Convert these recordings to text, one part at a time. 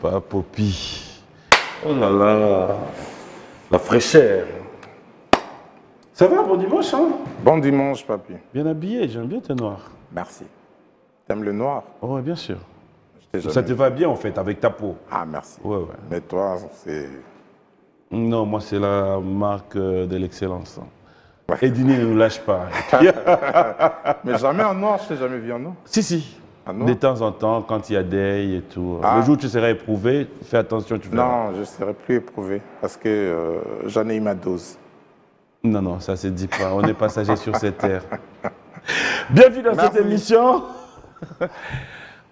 Pas Popi. Oh là là. La fraîcheur. Ça va, bon dimanche, hein? Bon dimanche, papy. Bien habillé, j'aime bien tes noirs. Merci. T'aimes le noir? Oh, ouais, bien sûr. Ça Ça te va bien, en fait, avec ta peau. Ah, merci. Ouais, ouais. Mais toi, c'est... Non, moi, c'est la marque de l'excellence. Ouais. Edini ne nous lâche pas. Mais jamais en noir, je t'ai jamais vu en noir. Si. En noir? De temps en temps, quand il y a des et tout. Ah. Le jour où tu seras éprouvé, fais attention, tu verras. Non, je ne serai plus éprouvé parce que j'en ai eu ma dose. Non, non, ça se dit pas. On est passager sur cette terre. Bienvenue dans cette émission.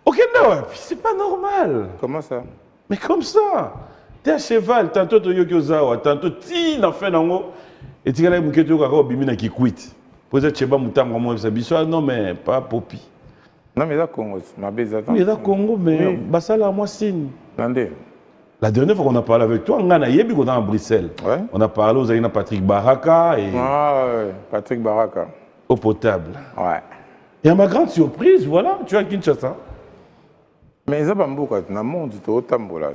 Ok, non, c'est pas normal. Comment ça? Mais comme ça. T'es à cheval, tantôt tu yoki ozawa, tantôt ti na fait nango. Et tu as dit que tu as bimina qui quitte. Peut-être que tu as dit non, mais pas Popi. Non, mais là, Congo, ma bise attend. Oui, là, Congo, mais oui. Bassala, moi, signe. Landé. La dernière fois qu'on a parlé avec toi, on a yebi qu'on a à Bruxelles. Ouais. On a parlé aux Aïna Patrick Baraka et Ah, ouais, Patrick Baraka. Eau potable. Ouais. Et à ma grande surprise, voilà, tu as Kinshasa. Mais ça va me beaucoup, na monde, tu es autant bolat.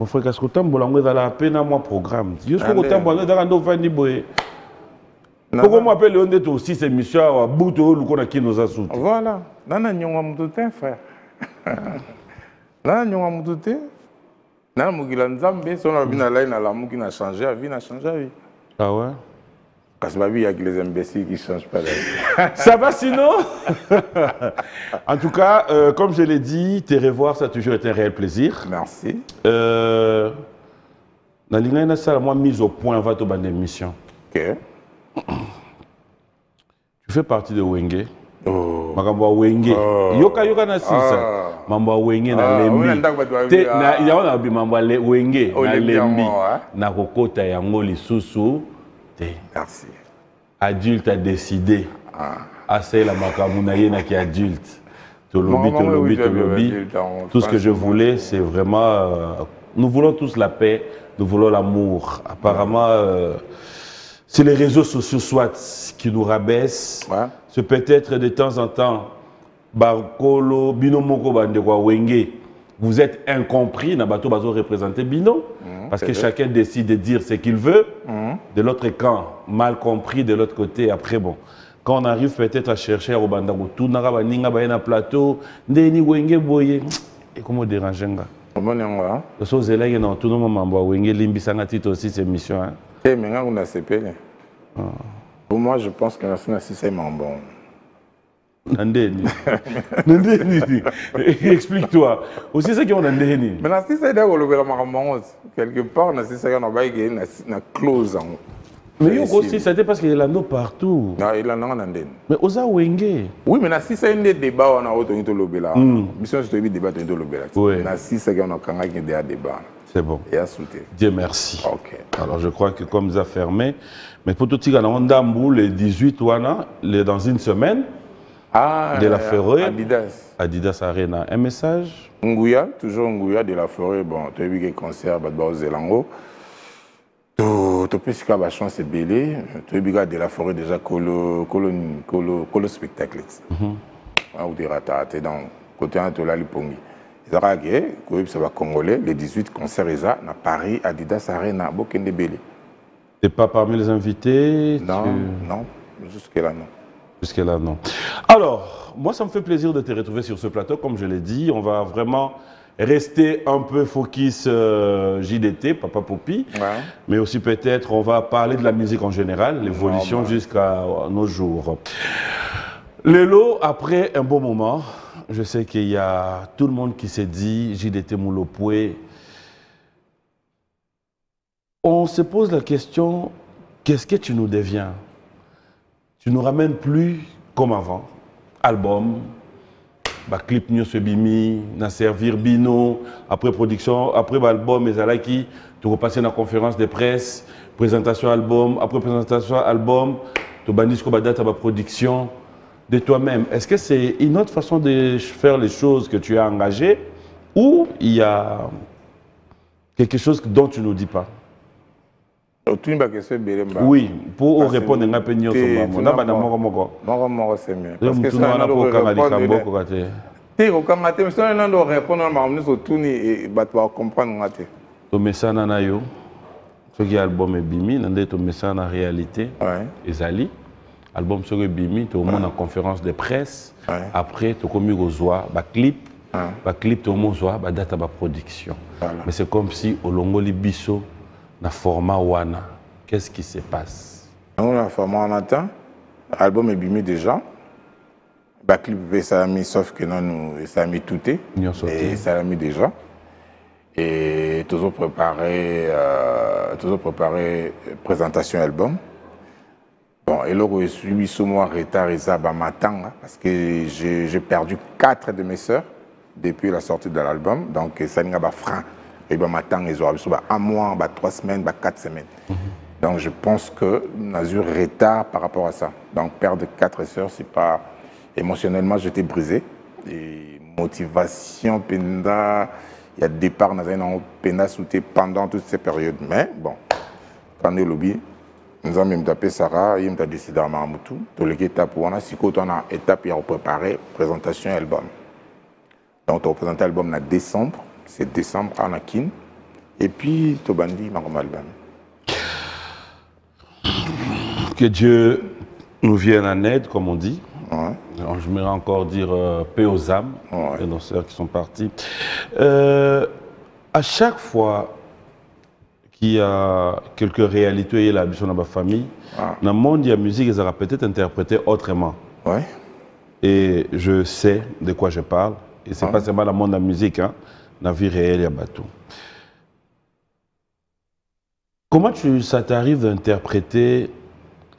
Mon frère, qu'est-ce que tu as dit? À peine à mon programme. Je suis content de vous dire. Pourquoi moi appelle Léon aussi ces missions à bout de l'eau qui nous a soutenus? Voilà. Nana nyonga mututé, frère. Nana nyonga mututé. Nana mugila nzambe, son avis na laine à la mou qui n'a changé, la vie n'a changé la vie. Ah ouais? Parce que ma vie, il y a que les imbéciles qui ne changent pas la vie. Ça va sinon? En tout cas, comme je l'ai dit, te revoir, ça a toujours été un réel plaisir. Merci. Nalinga na sala moi mise au point va to ban émission. Ok. Tu fais partie de Wenge. Oh. Makambo Wenge. Yoka na sisa. Mambo Wenge na lembi. Te na ya ona bi mambo Wenge na lembi. Na kokota yango lisusu. Merci. Adulte a décidé. Assez la makambo na ye na ki adulte. Tolobi. Tout ce que je voulais, c'est vraiment. Nous voulons tous la paix, nous voulons l'amour. Apparemment, c'est les réseaux sociaux soit qui nous rabaissent. Ouais. C'est peut-être de temps en temps, Barkolo, Bino Moko Bandekwa Wenge. Vous êtes incompris, Nabato Bazo représenter Bino, parce que chacun décide de dire ce qu'il veut. De l'autre camp, mal compris, de l'autre côté, après bon. Quand on arrive peut-être à chercher à Obandago, tout n'arrive pas à un plateau, Ndeni Wenge Boye, et comment déranger nga? Comment on est là? Le chose est là, il y a tout le monde Wenge Limbi Sangatito aussi cette mission. Eh, mais on a CP. Pour moi, je pense que la c'est bon. Explique-toi. Aussi, c'est qu'on a Ndeni. Mais la c'est quelque part, c'est qu'on a une clause. Mais aussi, c'était parce qu'il y a l'anneau partout. Non, il en a un. Mais Oza Wenge. Oui, mais si c'est un débat, on a autant de lobela. Mission, c'est un débat de lobela. Oui. Si c'est qu'on a un débat. C'est bon. Et à soutenir. Dieu merci. Ok. Alors, je crois que comme ça fermé, mais pour tout le monde, on le 18 dans une semaine. De la forêt. Adidas. Adidas Arena. Un message? Nguya, toujours Nguya de la forêt. Bon, tu as vu qu'il y a un concert à Zelango. Tu peux se faire la chance, c'est belé. Tu as vu de la forêt déjà, colo spectacle. Ou des ratés dans côté Antola Lipongi. Ils ont dit que ça Congolais, les 18 concerts à Paris, Adidas Arena, Bokende Belé. Tu n'es pas parmi les invités? Non, non, jusque-là, non. Jusque-là, non. Alors, moi, ça me fait plaisir de te retrouver sur ce plateau. Comme je l'ai dit, on va vraiment rester un peu focus JDT, Papa Popi. Ouais. Mais aussi, peut-être, on va parler de la musique en général, l'évolution jusqu'à nos jours. Lélo, après un bon moment, je sais qu'il y a tout le monde qui s'est dit JDT Moulopoué. On se pose la question, qu'est-ce que tu nous deviens? Tu nous ramènes plus comme avant. Album, clip New Bimi, na servir Bino, après production, après album, Ezalaki, tu repasses dans la conférence de presse, présentation album, après présentation album, tu bandis qu'on date à la production de toi-même. Est-ce que c'est une autre façon de faire les choses que tu as engagées ou il y a quelque chose dont tu ne nous dis pas? Oui, pour répondre à un peu mieux. C'est mieux. Parce que Tu comprends, mais si on doit répondre à ma ministre, tu vas comprendre. Tu mets ça dans yo. Ce qui est album est bimi, tu mets ça dans la réalité. Ezali. Album sur le bimi, tu as en conférence de presse. Après, tu as commis au zoa, clip. Clip, tu as commis au zoa, date de production. Mais c'est comme si au longo libiso, dans format wana. Qu'est-ce qui se passe? Dans le format on attend. L'album est bimi déjà. Clip, ça a mis, sauf que non, ça a mis tout. Et ça a mis déjà. Et toujours préparé présentation album. Bon, et là, je suis sur moi retard matin parce que j'ai perdu 4 de mes sœurs depuis la sortie de l'album. Donc, ça n'y a pas franc. Et matin, ils ont un mois, 3 semaines, 4 semaines. Donc, je pense que j'ai eu retard par rapport à ça. Donc, perdre 4 sœurs, c'est pas. Émotionnellement, j'étais brisé. Et motivation, penda. Il y a des départs dans un pena sauté pendant toutes ces périodes. Mais bon, quand on est lobby, nous avons tapé Sarah, il a décidé à Mahamoutou. Tous les étapes, on a si on a étape, il a préparé présentation album. Donc, on a présenté l'album en décembre. C'est décembre à Nakin. Et puis, Tobandi, ma album. Que Dieu nous vienne en aide, comme on dit. Alors, je m'aimerais encore dire paix aux âmes, les danseurs qui sont partis. À chaque fois qu'il y a quelques réalités et la dans ma famille, dans le monde de la musique, ils auraient peut-être interprété autrement. Et je sais de quoi je parle. Et ce n'est pas seulement dans le monde de la musique, dans la vie réelle, il y a bateau. Comment ça t'arrive d'interpréter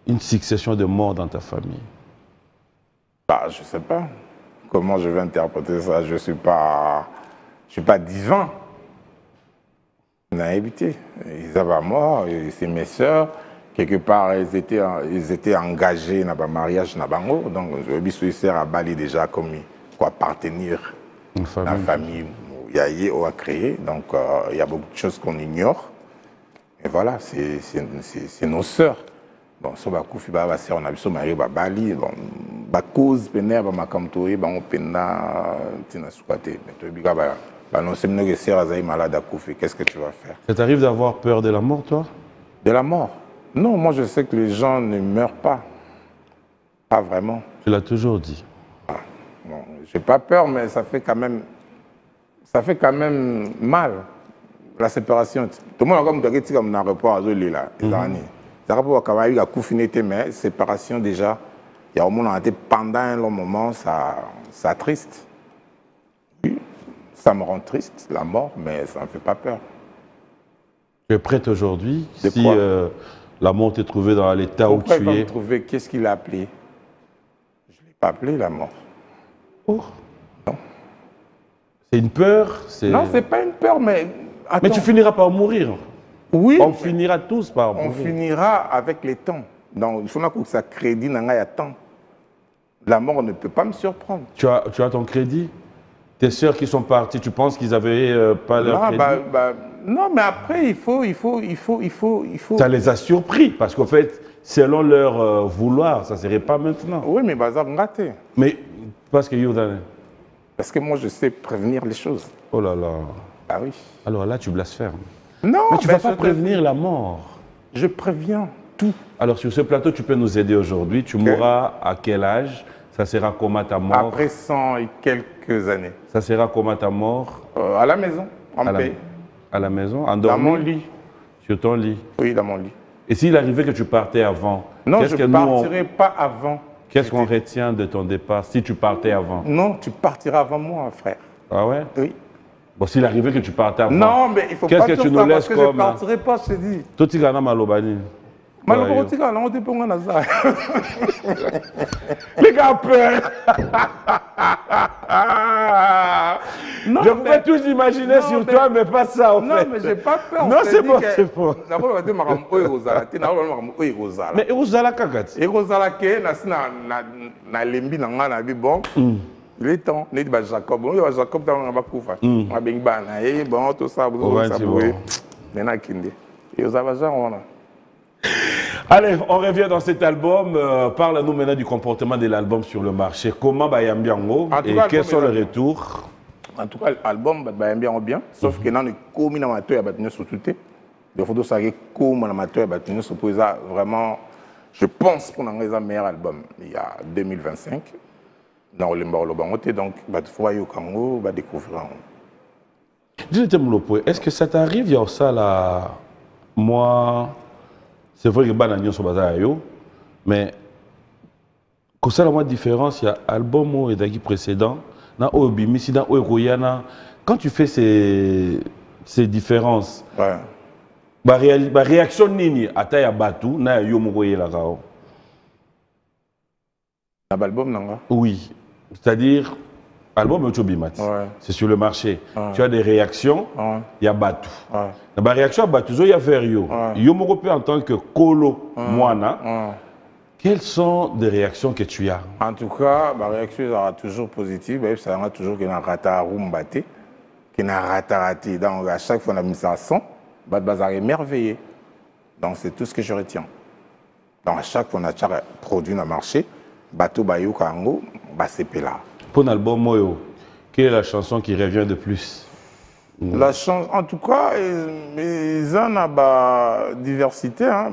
une succession de morts dans ta famille? Je ne sais pas. Comment je vais interpréter ça? Je ne suis pas divin. On a évité. Ils avaient mort, c'est mes sœurs. Quelque part, ils étaient engagés dans le mariage. Donc, je suis sœur à Bali déjà comme quoi appartenir à la famille où il a créé. Donc, il y a beaucoup de choses qu'on ignore. Et voilà, c'est nos sœurs. Bon, so ba kufi ba sœur na biso marié ba Bali, bon ba cause pena ba makamto ba on pena tina sukate. Mais to biga ba non c'est que sœur azai malade à kufi, qu'est-ce que tu vas faire? Ça t'arrive d'avoir peur de la mort, toi? De la mort? Non, moi je sais que les gens ne meurent pas. Pas vraiment. Tu l'as toujours dit. Bon, j'ai pas peur, mais ça fait quand même mal. La séparation. Tout le monde a comme tu comme dans l'aéroport à Zoli là, ça rapport à la coufinité, mais séparation déjà, il y a au moins été pendant un long moment, ça triste. Oui, ça me rend triste, la mort, mais ça ne me fait pas peur. Tu es prête aujourd'hui si la mort t'est trouvée dans l'état où tu es? Pourquoi il va me trouver? Qu'est-ce qu'il a appelé? Je ne l'ai pas appelé la mort. Oh. Non. C'est une peur? Non, ce n'est pas une peur, mais... Attends. Mais tu finiras par mourir. Oui. On finira tous par mourir. On finira avec les temps. Donc, il faut que ça crédit dans le temps. La mort ne peut pas me surprendre. Tu as ton crédit? Tes sœurs qui sont parties, tu penses qu'ils n'avaient pas leur crédit? Non, mais après, il faut... Ça les a surpris, parce qu'en fait, selon leur vouloir, ça ne serait pas maintenant. Oui, mais ça va rater. Mais, parce que Parce que moi, je sais prévenir les choses. Oh là là. Ah oui. Alors là, tu blasphèmes. Non, mais tu ne vas pas prévenir la mort. Je préviens tout. Alors sur ce plateau, tu peux nous aider aujourd'hui. Tu mourras à quel âge? Ça sera comment ta mort? Après 100 et quelques années. Ça sera comment ta mort? À la maison, en paix. À la maison, endormi? Dans mon lit. Sur ton lit? Oui, dans mon lit. Et s'il arrivait que tu partais avant? Non, je ne partirai pas avant. Qu'est-ce qu'on retient de ton départ si tu partais avant? Non, tu partiras avant moi, frère. Ah ouais? Oui. Bon, s'il arrivait que tu partais avant. Non, mais il faut pas que tu nous laisses comme... je ne partirai pas, je te dis. Toi, tu gagnes malobani. Malobani, tu gagnes, on te prend dans ça. Les gars peur. Je pouvais tous imaginer sur toi, mais pas ça, en fait. Non, mais j'ai pas peur. Non, c'est bon, c'est bon. Mais Rosala Kakati. Et Rosala Ké, na lembi na ngana bi bon. Il est temps, il y a Jacob. Il y a Jacob dans le Bakoufa. Il y a Bengban. Il y a tout ça. Il y a Allez, on revient dans cet album. Parle-nous maintenant du comportement de l'album sur le marché. Comment Bayambi Yango et quels sont les retours? En tout cas, l'album Bayambi Yango bien, sauf que dans le commun amateur, il y a surtout des photos ça comme amateur, il y a vraiment, je pense qu'on a un meilleur album il y a 2025 dans le Bangote, donc il faut découvrir. Est-ce que ça t'arrive, il y a ça là, moi, c'est vrai que Banagnon sur Bazayo, mais comme ça, la moins différence, il y a album et d'agi précédent, dans Obimisi, dans Oekoyana, quand tu fais ces différences, ouais. Ma réaction nini ata ya batu na yo mokoye la kao. L'album nanga? Oui, c'est-à-dire album Ochobimat. Ouais. C'est sur le marché. Ouais. Tu as des réactions, il y a batu. Ouais. La réaction à batu, il y a vers yo. Yo moko en tant que kolo moana. Quelles sont des réactions que tu as? En tout cas, ma réaction sera toujours positive. Ça sera toujours qu'il y a un rata rumbaté, qu'il y a un rata raté. Donc à chaque fois on a mis ça à 100. Bazar est merveilleux. Donc c'est tout ce que je retiens. Donc à chaque fois on a produit dans le marché, Bateau Bayou Kango, c'est là. Pour l'album Moyo, quelle est la chanson qui revient de plus? La chanson, en tout cas, ils ont une diversité. Hein,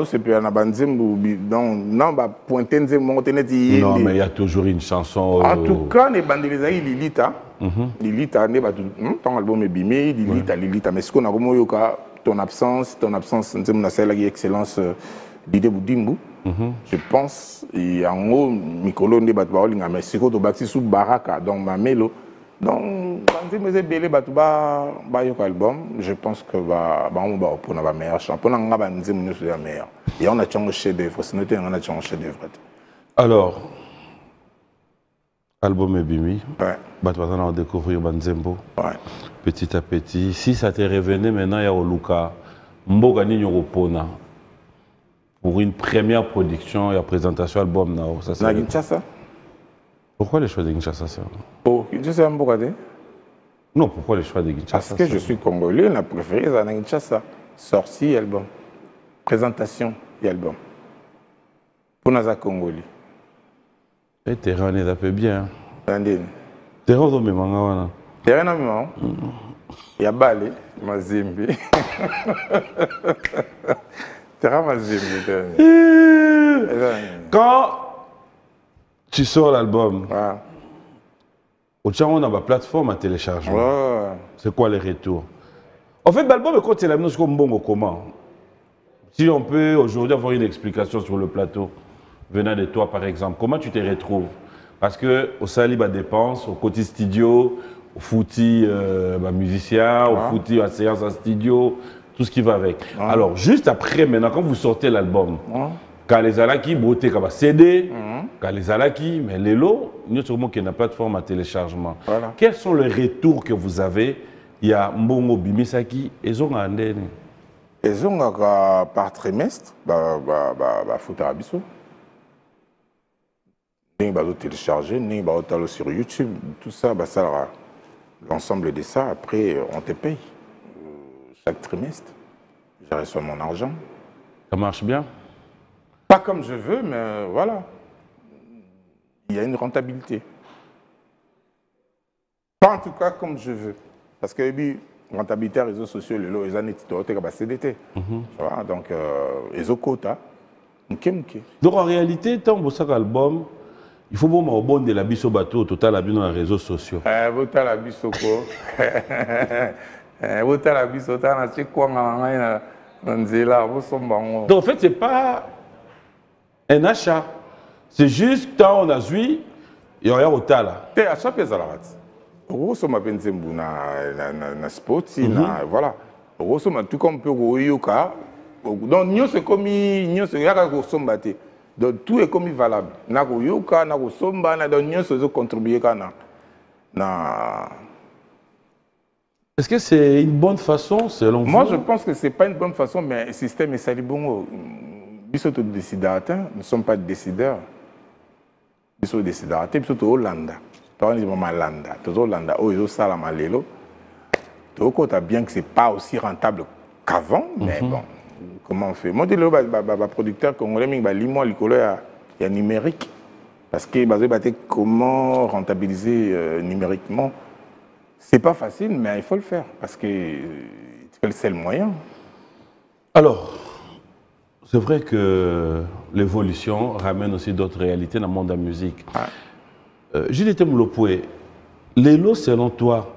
c'est plus un non, mais il y a toujours une chanson. En tout cas, les bandes les Lilita. Lilita, ton album est bimé, Lilita. Mais ce qu'on a ton absence, c'est l'excellence d'idée Boudimbu. Je pense, il y a un mot, Mikolo, mais c'est quoi, tu sous Baraka, donc ma mélo. Donc, quand je belé album, je pense que on a meilleur chant. On a meilleur. Et on a changé chef-d'œuvre. C'est noté, on a changé chef-d'œuvre. Alors, album est bimi. Ouais. On a découvert Banzembo. Ouais. Petit à petit. Si ça t'est revenu maintenant, il y a Oluka. Mboga ni Nyoropona. Pour une première production et la présentation album Nao. Ça c'est. Kinshasa. Pourquoi les choix de Kinshasa? Oh, Kinshasa Mbogade? Non, pourquoi les choix de Kinshasa? Parce que je suis congolais, on a préféré ça Kinshasa. Sortie album. Présentation album. Pour nous congolais. Et terrain est un peu bien. Terrain est même manga. Terrain est même. Il y a Balé, Mazembe. Terrain Mazembe. Quand tu sors l'album, on a ma plateforme à téléchargement. C'est quoi les retours? En fait, l'album, quand c'est la même chose comme bon comment? Si on peut aujourd'hui avoir une explication sur le plateau, venant de toi par exemple, comment tu te retrouves? Parce que au Sali, dépense, au côté studio, au footy musicien, au footy à séance en studio, tout ce qui va avec. Alors, juste après, maintenant, quand vous sortez l'album, quand les alaki, beauté comme CD, quand les alaki, mais les lots, nous sommes qu'il y a une plateforme à téléchargement. Voilà. Quels sont les retours que vous avez? Il y a Mbongo Bimisaki et Zonga. Et Zonga par trimestre, foutre à Bissou. Nous allons télécharger, nous allons sur YouTube, tout ça, ça l'ensemble de ça, après on te paye chaque trimestre. Je reçois mon argent. Ça marche bien? Pas comme je veux, mais voilà. Il y a une rentabilité. Pas en tout cas comme je veux. Parce que la rentabilité des réseaux sociaux, les années de CDT. Donc, les autres quotas, donc en réalité, tant que ça album, il faut bon bon de la biso bateau total la dans les réseaux sociaux. Total la biso quoi? Total la biso total na quoi donc en fait, c'est pas un achat. C'est juste quand on a vu, il y a un total. C'est achat pèse à la rate. Rosso ma benzembu na sport, voilà. Rosso ma tout comme peut yoka. Donc nous c'est comme nous c'est yaka sombaté. Donc tout est comme valable. Na ko yoka na ko somba na donc nous c'est contribuer kana na. Est-ce que c'est une bonne façon selon vous? Moi je pense que c'est pas une bonne façon, mais le système est salibongo. Biso to décidateurs, nous ne sommes pas décideurs. Biso décidateurs, biso to Hollande. Par exemple, Malanda, tout Hollanda, ils ça la malelo. Tout bien que c'est pas aussi rentable qu'avant, mais bon, comment on fait. Moi, je suis producteur congolais, mais il y a numérique. Parce que comment rentabiliser numériquement, c'est pas facile, mais il faut le faire. Parce que c'est le moyen. Alors, c'est vrai que l'évolution ramène aussi d'autres réalités dans le monde de la musique. Gilles Moulopoué, Lelo, selon toi,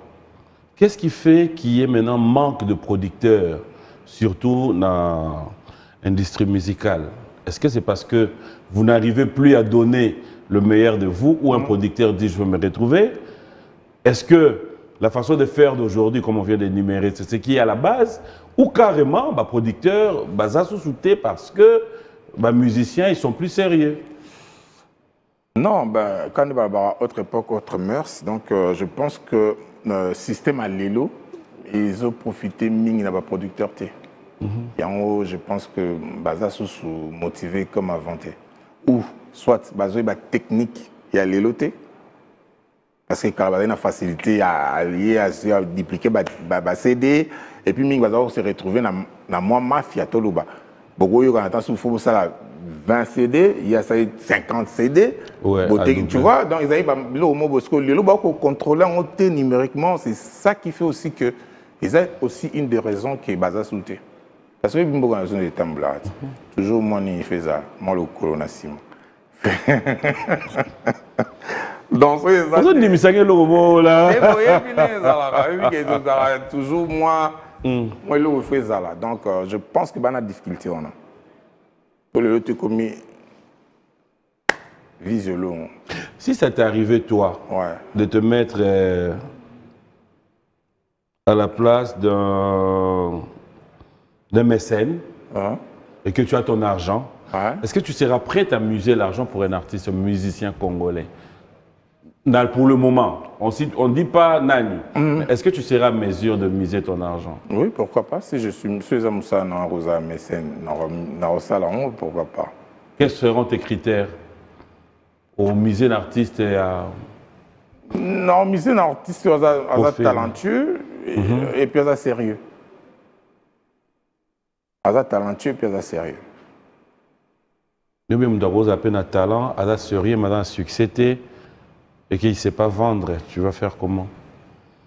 qu'est-ce qui fait qu'il y ait maintenant manque de producteurs, surtout dans l'industrie musicale? Est-ce que c'est parce que vous n'arrivez plus à donner le meilleur de vous ou un producteur dit je veux me retrouver? Est-ce que la façon de faire d'aujourd'hui, comme on vient d'énumérer, c'est ce qui est à la base? Ou carrément, producteurs, ça sous-souté parce que les musiciens, ils sont plus sérieux? Non, quand on va avoir autre époque, autre mœurs, donc je pense que le système à l'élo, ils ont profité mine dans les producteurs. Et en haut, je pense que Baza sont motivés comme avant. Ou soit Baza est technique et à l'élo. Parce que quand on a une facilité à allier, à dupliquer les CD, et puis Ming Baza se retrouver dans la mafia. Beaucoup de gens qui font ça 20 CD, il y a 50 CD. Ouais, tu vois, donc ils ont contrôler numériquement. C'est ça qui fait aussi que ils ont aussi une des raisons qui est basée sur le thé. Parce que beaucoup de gens sont toujours moi ni fait ça, moi le colonation. Donc c'est ça. Vous avez dit que le là. Toujours moi le fais ça là. Donc je pense que la difficulté on a. Pour le te commis visuellement. Si ça t'est arrivé, toi, de te mettre à la place d'un mécène et que tu as ton argent, est-ce que tu seras prêt à muser l'argent pour un artiste, un musicien congolais? Pour le moment, on ne dit pas Nani. Est-ce que tu seras à mesure de miser ton argent? Oui, pourquoi pas. Si je suis monsieur Zamoussa dans Rosa mécène, dans Salon, pourquoi pas. Quels seront tes critères pour miser l'artiste et à... Non, miser l'artiste, c'est talentueux et puis c'est sérieux. C'est talentueux et puis c'est sérieux. Nous-mêmes, nous avons un talent, c'est sérieux, maintenant, succès, et qu'il ne sait pas vendre, tu vas faire comment?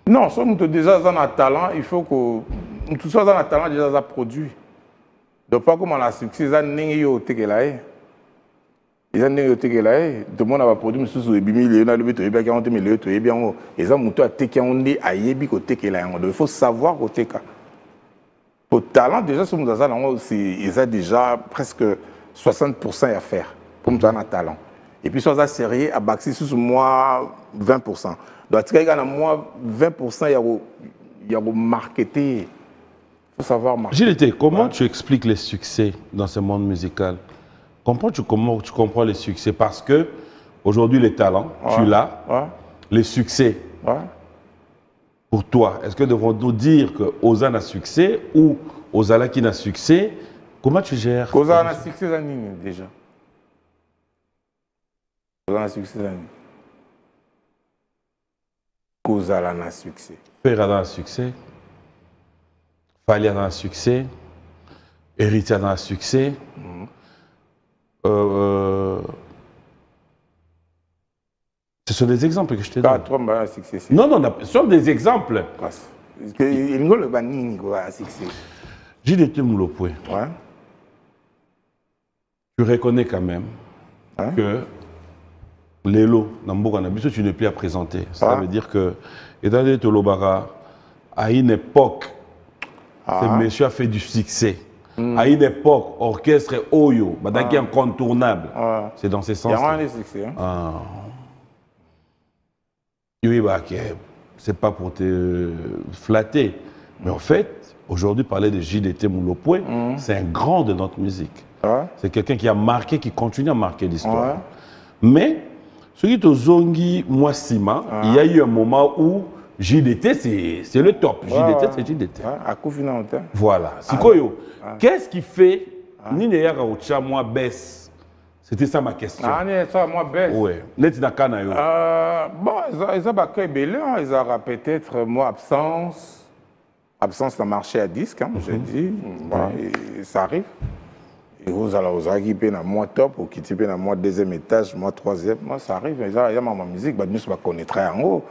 Non, si nous déjà dans un talent, il faut que tout ça dans un talent déjà ça produit. Donc pas comme on a succès, ça n'est pas au télélaï. Ils ont n'est pas au télélaï. Tout le monde a produit monsieur sur 8 millions, on a levé 40 millions, et bien ils ont monté à télélaï, on est à yebi au télélaï. Il faut savoir au télélaï. Pour talent déjà sur nous ils ont déjà presque 60% à faire pour nous un talent. Et puis, sur la série, à Baxi, sous moi, 20%. Donc, il y a moi 20%, il y a marketing. Il faut savoir marketer. Gilles, comment tu expliques les succès dans ce monde musical? Comment tu comprends les succès? Parce que, aujourd'hui, les talents, tu l'as. Les succès, pour toi, est-ce que devons-nous dire que Ozan a succès ou Ozala qui n'a succès? Comment tu gères? Ozan a succès déjà. Ozan a succès. Ozala a succès. Père a un succès. Fali a un succès. Héritier a un succès. Ce sont des exemples que je te donne. Non, non, ce sont des exemples. Gilles Moulopoué, tu reconnais quand même que Lelo, tu n'es plus à présenter. Ça veut dire que, étant donné que Tolobara, à une époque, ce monsieur a fait du succès. À une époque, orchestre Oyo, qui est incontournable. C'est dans ce sens. Il y a un succès. Oui, c'est pas pour te flatter. Mais en fait, aujourd'hui, parler de JDT Moulopoué, c'est un grand de notre musique. C'est quelqu'un qui a marqué, qui continue à marquer l'histoire. Mais, ce qui est au Zongi, moi, Sima, il y a eu un moment où JDT, c'est le top. JDT, c'est JDT. Voilà. Sikoyo, qu'est-ce qui fait Nineya Raoucha, moi, baisse? C'était ça ma question. Moi, baisse. Oui. Bon, ils ont peut-être, moi, absence. absence d'un marché à disque, hein, j'ai dit, voilà, et ça arrive. Et vous allez aux aguipés dans moi top, ou qui type dans moi deuxième étage, moi troisième, moi ça arrive. Il y a ma musique, nous va connaître en haut,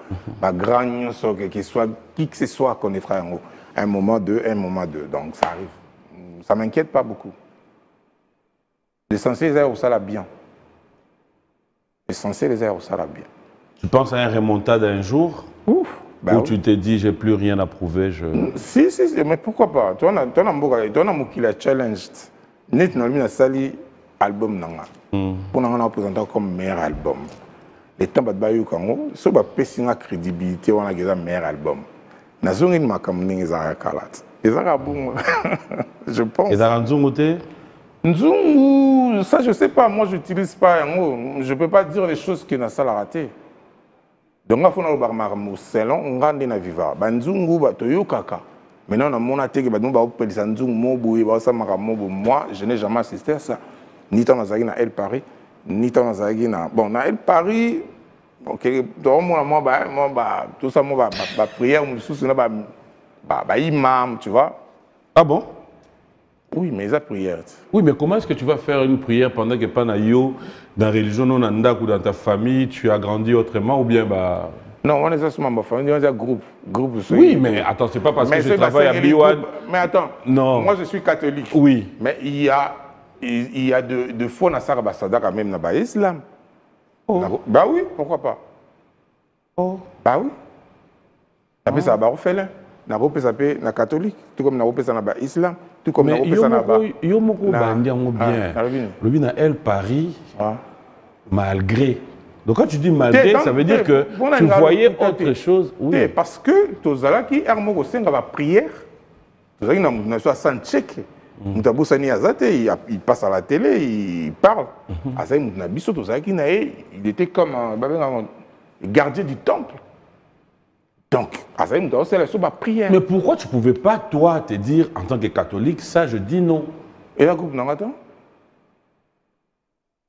grand qui que ce soit connaîtra en haut. Un moment deux. Donc ça arrive. Ça ne m'inquiète pas beaucoup. L'essentiel est où ça l'a bien. L'essentiel est où ça l'a bien. Tu penses à un remontade un jour? Ouf. Bah, où tu t'es dit, j'ai plus rien à prouver. Si, mais pourquoi pas? Tu as un challenge. Net na mina sali album nanga. Pour nous présenter comme meilleur album. Les temps bat bayu kango, so ba pesinga crédibilité wana geza meilleur album. Na zongi ni makamuni za kalat. Ezaka bon. Je pense. Ezaka nzungu te? Nzungu, ça je sais pas, moi j'utilise pas yango. Je peux pas dire les choses que na sala raté. Donc il faut na ba marmo selon ngande na viva. Ba nzungu ba toyokaka. Maintenant, moi, je n'ai jamais assisté à ça. Ni dans la El Paris, ni dans la bon, dans El Paris, tout ça, moi, prière, imam, tu vois. Ah bon? Oui, mais ça prière. Oui, mais comment est-ce que tu vas faire une prière pendant que Panayo, dans la religion, ou dans ta famille, tu as grandi autrement ou bien bah... Non, on est ça sur ma famille, on est un groupe. Oui, mais attends, c'est pas parce que je travaille à Biwan. Mais attends, non. Moi je suis catholique. Oui. Mais il y a de faux Nassar Bassada quand même dans l'islam. Oh. Bah oui, pourquoi pas? Oh. Bah oui. Après ça, bah fait là. Ça s'appelle la catholique, tout comme ça dans l'islam, tout comme ça dans Yomoko Bandiango bien. Le bien El Paris, malgré. Donc quand tu dis malgré, ça veut dire que tu voyais autre chose. Oui. Parce que Tozala qui Hermo Senga va prière, Tozala qui n'a pas sans check. Il passe à la télé, il parle. Il était comme un gardien du temple. Donc, c'est la prière. Mais pourquoi tu ne pouvais pas, toi, te dire en tant que catholique, ça, je dis non? Et la groupe, non, attends.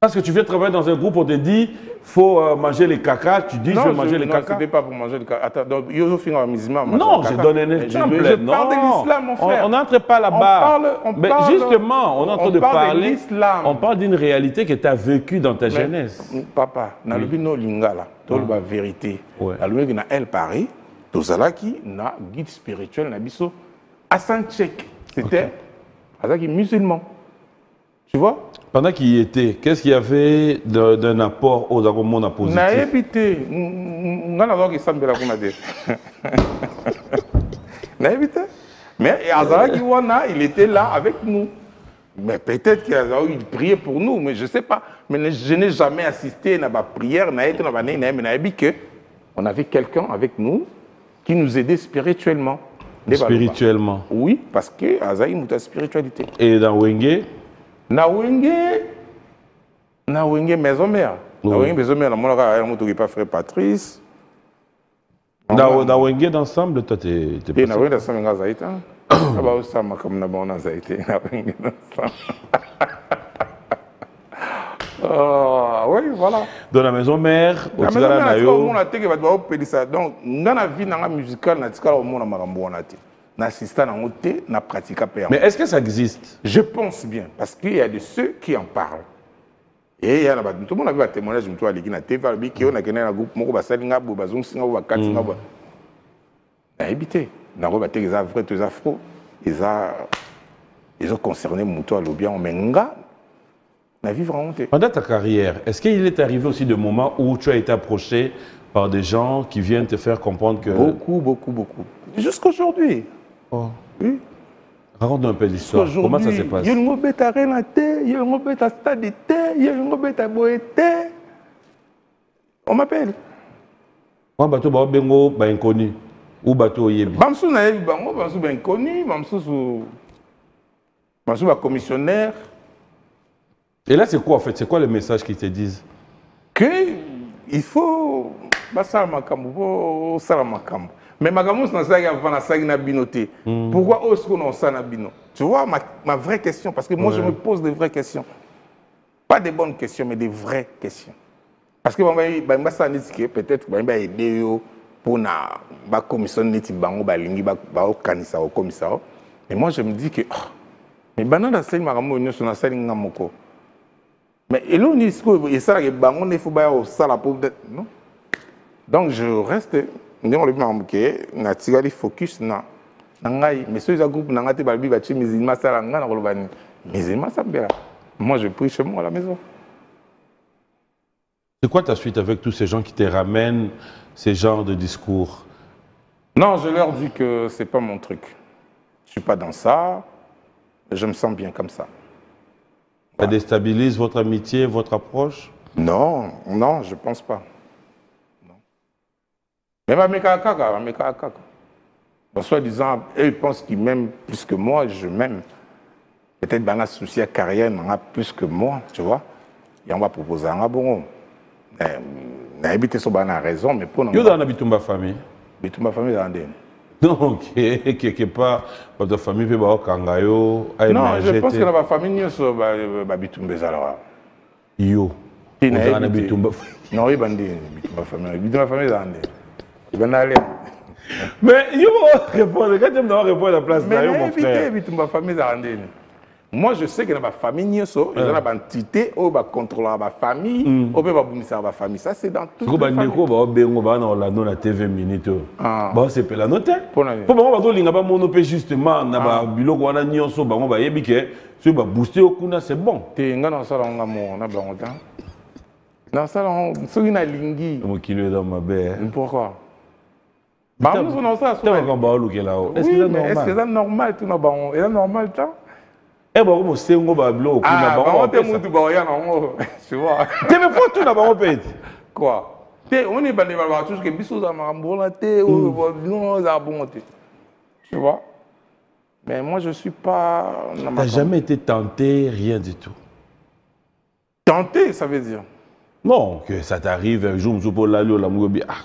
Parce que tu viens travailler dans un groupe, on te dit, il faut manger les caca, tu dis, je vais manger les caca. Non, ce n'était pas pour manger les caca. Attends, donc, il y a un musulman. Non, je donne un exemple. Je parle de l'islam, mon frère. On n'entre pas là-bas. Mais justement, on est en train de parler. On parle d'une réalité que tu as vécue dans ta jeunesse. Papa, dans le bino lingala, dans la vérité, dans le bino El Paris, tout ça qui n'a guide spirituel, n'a biso, Hassan Tchèque. C'était musulman. Tu vois? Pendant qu'il y était, qu'est-ce qu'il y avait d'un apport aux arguments positifs? Naïbité. Naïbité. Mais il était là avec nous. Mais peut-être qu'il priait pour nous, mais je ne sais pas. Mais je n'ai jamais assisté à la prière. On avait quelqu'un avec nous qui nous aidait spirituellement. Spirituellement? Oui, parce que Azaï a spiritualité. Et dans Wenge? Na Wenge maison mère. Na Wenge maison mère, on n'a pas frère Patrice. Na Wenge d'ensemble, toi t'es passé. Na Wenge d'ensemble, on a zaïté. Ah bah ça m'a comme on a zaïté. Na Wenge d'ensemble. Oui, voilà. Dans la maison mère, au Tigara Nayo. On a été donc dans la vie musicale, on a été au monde mais est-ce que ça existe? Je pense bien, parce qu'il y a de ceux qui en parlent. Et il y a tout le monde a vu un témoignage de toi, qui a été fait, qui a un groupe, qui a été fait, qui a habité. Ils ont été vrais, ils afro. Ils ont concerné Moutou à l'Obien, mais na vivre en honte. Pendant ta carrière, est-ce qu'il est arrivé aussi des moments où tu as été approché par des gens qui viennent te faire comprendre que... Beaucoup. Jusqu'aujourd'hui. Oh. Oui. Raconte un peu l'histoire. Comment ça se passe? Il y a un bête à Renaté, il y a un bête à Stade, il y a un bête à Boété. On m'appelle. Un bateau bengo inconnu ou bateau yebi. Bamsou na yebi bango, bamsou inconnu, bamsou commissionnaire. Et là c'est quoi en fait? C'est quoi le message qu'ils te disent? Que il faut ça makambo, ça makambo. Mais makambo c'est ça avant la saga na binoté. Pourquoi est-ce qu'on a ça na bino? Tu vois ma vraie question, parce que moi je me pose des vraies questions. Pas des bonnes questions, mais des vraies questions. Parce que ça dit que peut-être aider pour la commission neti bango balingi ba kanisa au commissaire. Mais moi je me dis que mais banana sel makambo nyoso na sel ngamoko. Mais et là on dit que ça que bango ne faut pas au sala pour non. Donc je reste ndenge le makambo ke na tigali focus na ngai mais ceux groupe na ngate balbi ba chi musulman sala ngana ko lobani. Musulman ça bien. Moi je prie chez moi à la maison. C'est quoi ta suite avec tous ces gens qui te ramènent ces genres de discours? Non, je leur dis que c'est pas mon truc. Je suis pas dans ça. Je me sens bien comme ça. Ça déstabilise votre amitié, votre approche? Non, non, je pense pas. Non. Mais ma kaka. Bon, soi-disant, eux ils pensent qu'ils m'aiment plus que moi, je m'aime. Peut-être dans la souci à carrière, on a plus que moi, tu vois. Et on va proposer un bon. N'habite sur la raison, mais pour nous. Yo dans la bitumba famille. Bitumba famille dans des. Donc quelque part votre famille peut avoir kangayo. Non, je pense que dans ma famille nous sur bitumba alors. Yo. Dans la bitumba. Non, il bandi bitumba famille dans des. Il va aller. Mais yo répondre quand tu me dois répondre à la place là yo mon frère. Bitumba famille dans des. Moi, je sais que dans ma famille, il y a une entité qui contrôle ma famille, qui contrôle ma famille. Ça, c'est dans tout le monde. Si vous avez la TV minute, c'est pas la note. Pour vous, justement, dans le bureau, vous avez booster au kuna, c'est bon. Dans ça, on a lingi. Pourquoi? Est-ce que c'est normal? C'est normal, ça? Eh bon, on sait où va bloquer. Ah, on te montre bien non, tu vois. Tu me faut tout là-bas peut quoi? On est bandé par tout ce que biso za marambola té ou non za bonté. Tu vois? Mais moi je suis pas. T'as jamais été tenté, rien du tout. Tenté, ça veut dire? Non, que ça t'arrive un jour, pour la mobi. Ah,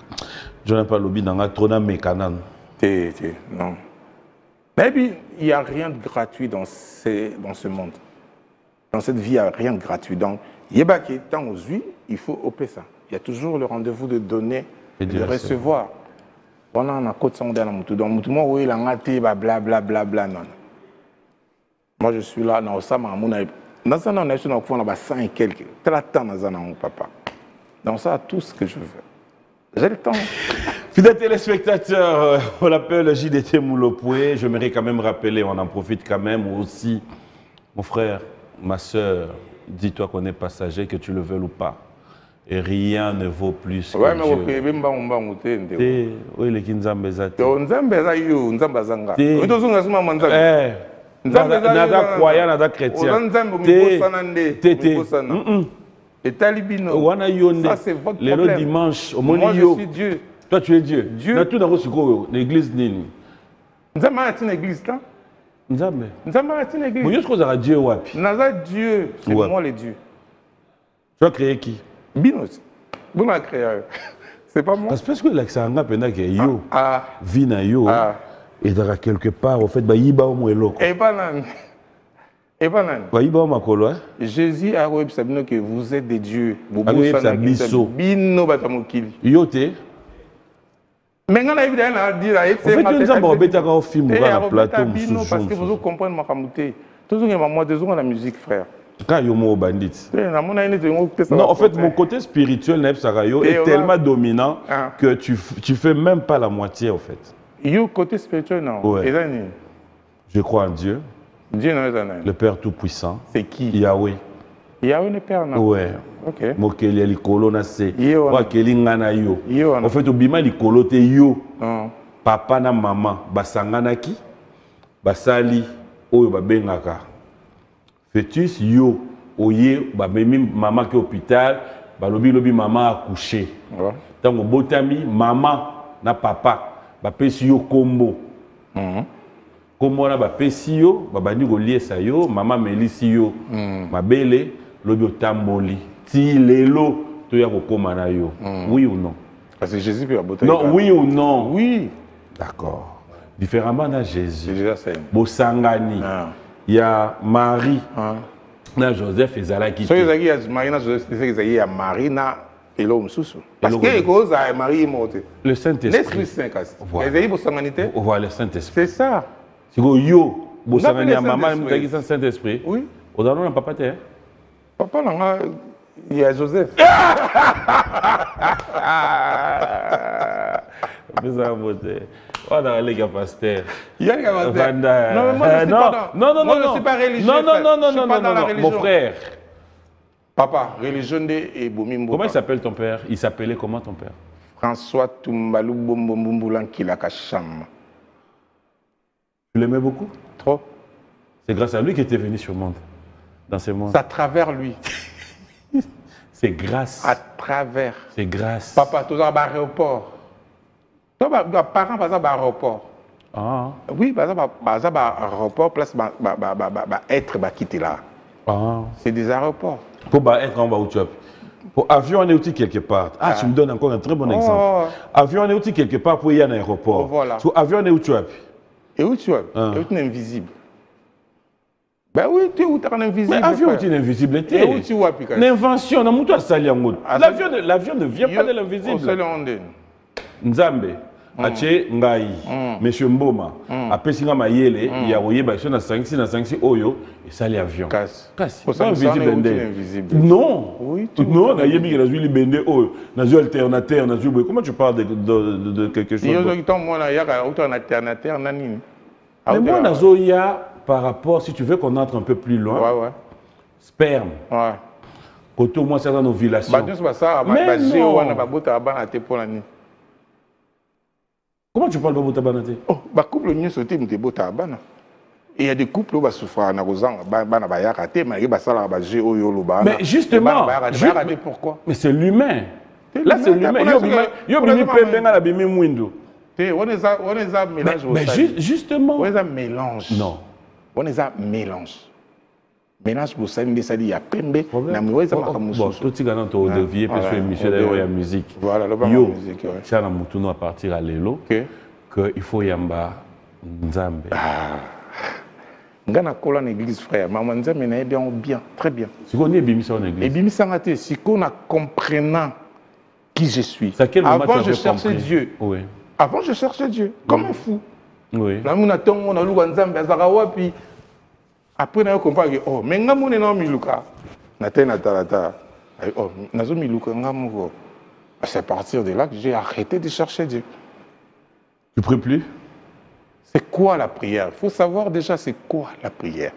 je n'ai pas lobby dans la trône mécanan. Non. Mais puis, il n'y a rien de gratuit dans ce monde. Dans cette vie, il n'y a rien de gratuit. Donc, il y a tant aux huit, il faut opérer ça. Il y a toujours le rendez-vous de donner et de recevoir. On a un côté sans dans le donc, moi, oui, il a gâté, blablabla, non. Moi, je suis là, dans ça, dans ça, on est sur nos 100 et quelques. Très dans ça, papa. Dans ça, tout ce que je veux. J'ai le temps. Fidèles téléspectateurs, on l'appelle JDT Moulopoué. J'aimerais quand même rappeler, on en profite quand même aussi, mon frère, ma soeur, dis-toi qu'on est passager, que tu le veuilles ou pas. Et rien ne vaut plus que Dieu. Oui, les Kinzambeza. Nada croyant, nada chrétien. Ça c'est votre problème. Le dimanche, moi je suis Dieu. Toi tu es Dieu. Dieu. Tu n'as pas l'église nini. Nous avons une église là. Nous avons une église. Mais est-ce que vous avez Dieu wapi? Nous avons Dieu. C'est moi le Dieu. Tu as créé qui? Binos. Vous m'avez créé. C'est pas moi. Parce que l'accent a pena que yo. Vina yo. Et dans quelque part au fait ba yiba au mwelo. Et pas nan. Et pas nan. Ba yiba au makolo hein. Jésus a dit que vous êtes des dieux. Vous êtes biso. Bino batamokili. Yo te. Mais on a évidemment dit là, c'est pas nous avons bêta quand film va la plateau parce que vous comprenez ma camouflé. Tout ce que moi deux la musique frère. Quand yo mo bandit. Non, en fait mon côté spirituel Neb Sarayo est tellement dominant que tu fais même pas la moitié en fait. Yo côté spirituel non. Je crois en Dieu. Dieu non le Père tout-puissant. C'est qui? Yahweh. Yahweh le Père non. Ouais. OK. Mokeli likolo na se. Wa keli ngana yo. En fait obima likolo te yo. Papa na maman basanganaki basali oyo babengaka. Fœtus yo oye babemi maman ki hôpital balobi lobi maman accouché. Tango botami maman na papa bapesi yo kombo. Kombo na bapesi yo babandi koliesa yo maman melisi yo mabele lobi otamboli ti lelo to ya kokoma na yo. Oui ou non? Parce que Jésus peut aboter. Non, oui ou non? Oui. D'accord. Différemment dans Jésus. Bosangani. Il y a Marie. Na Joseph ezalaki. So ezalaki ya Marie na Joseph ezalaki ya Marie na Et l'homme sous. Parce que cause à Marie est morte. Le Saint-Esprit. L'Esprit Saint. Voilà. Le Saint-Esprit. C'est ça. Si vous yo, vous savez à maman, vous avez un Saint-Esprit. Oui. Vous avez un papa terre. Papa là, il y a Joseph. Vous avez voté. On a les gars pasteurs. Il y a les gars pasteurs. Non, mais moi je suis pas dans. Non, moi je suis pas religieux. Non, mon frère. Papa, religion de Bomimbo. Comment il s'appelle ton père? Il s'appelait comment ton père? François Toumbalou Bombombulan Kilakacham. Tu l'aimais beaucoup? Trop. C'est grâce à lui qu'il était venu sur le monde. Dans ce monde. C'est à travers lui. C'est grâce. À travers. C'est grâce. Papa, tu as un aéroport. Toi, parents, par exemple, aéroport. Ah. Oui, par exemple, aéroport, place, être, quitter là. Ah. C'est des aéroports. Pour être en bas où tu as. Pour avion, on est aussi quelque part. Ah, tu me donnes encore un très bon exemple. Avion, on est aussi quelque part pour y aller à un aéroport. Voilà. Sur avion, on est où tu as. Et où tu es? Et où tu es invisible. Ben oui, tu es où tu es invisible. Mais avion, tu es invisible. Et où tu es? L'invention, on a monté à Saliangout. L'avion ne vient pas de l'invisible. Nzambe. Ache Ngai, Monsieur Mboma, après Singa Mayele, il y a Oye Baksho na 5 Oyo, et ça l'avion. Casse. Pas invisible. Non. Oui, non, na yebi que na zui libende Oyo, na zui alternateur, na zui. Comment tu parles de quelque chose? Il y a moi na yaka autant alternateur na nini. Mais moi na zoya par rapport, si tu veux qu'on entre un peu plus loin. Ouais. Sperme. Ouais. Quand au moins c'est dans nos villages. Mais non. Comment tu parles de Botabanate? Oh, bah couple n'y sauté m'te Botabana. Et il y a des couples qui souffrent na rozang, bana bayakate, mais ils basala baje oyolo bana. Mais justement, pourquoi? Mais c'est l'humain. Là c'est l'humain. Yo bimi pembe na bimi mwindo. On est à mélange. Mais justement. On est à mélange. Non. On est à mélange. Mélange pour ça, mais ça dit il y a pembe na mwiza makamusu. Bon, tout tigana to devier parce que émission de musique. Voilà, le musique. Ça na mutuno à partir à lelo que il faut yamba nzambe. Ngana kola na église frère, maman nzambe na bien, très bien. Si on est bimisa en église. Et bimisa ngate si qu'on a comprenant qui je suis. Avant je cherchais Dieu. Oui. Avant je cherchais Dieu comme un fou. Oui. Là on a tongo na luka nzambe azakawa puis après, on a compris que, oh, mais on est dans Miluka. Oh, c'est à partir de là que j'ai arrêté de chercher Dieu. Tu ne pries plus? C'est quoi la prière? Il faut savoir déjà c'est quoi la prière.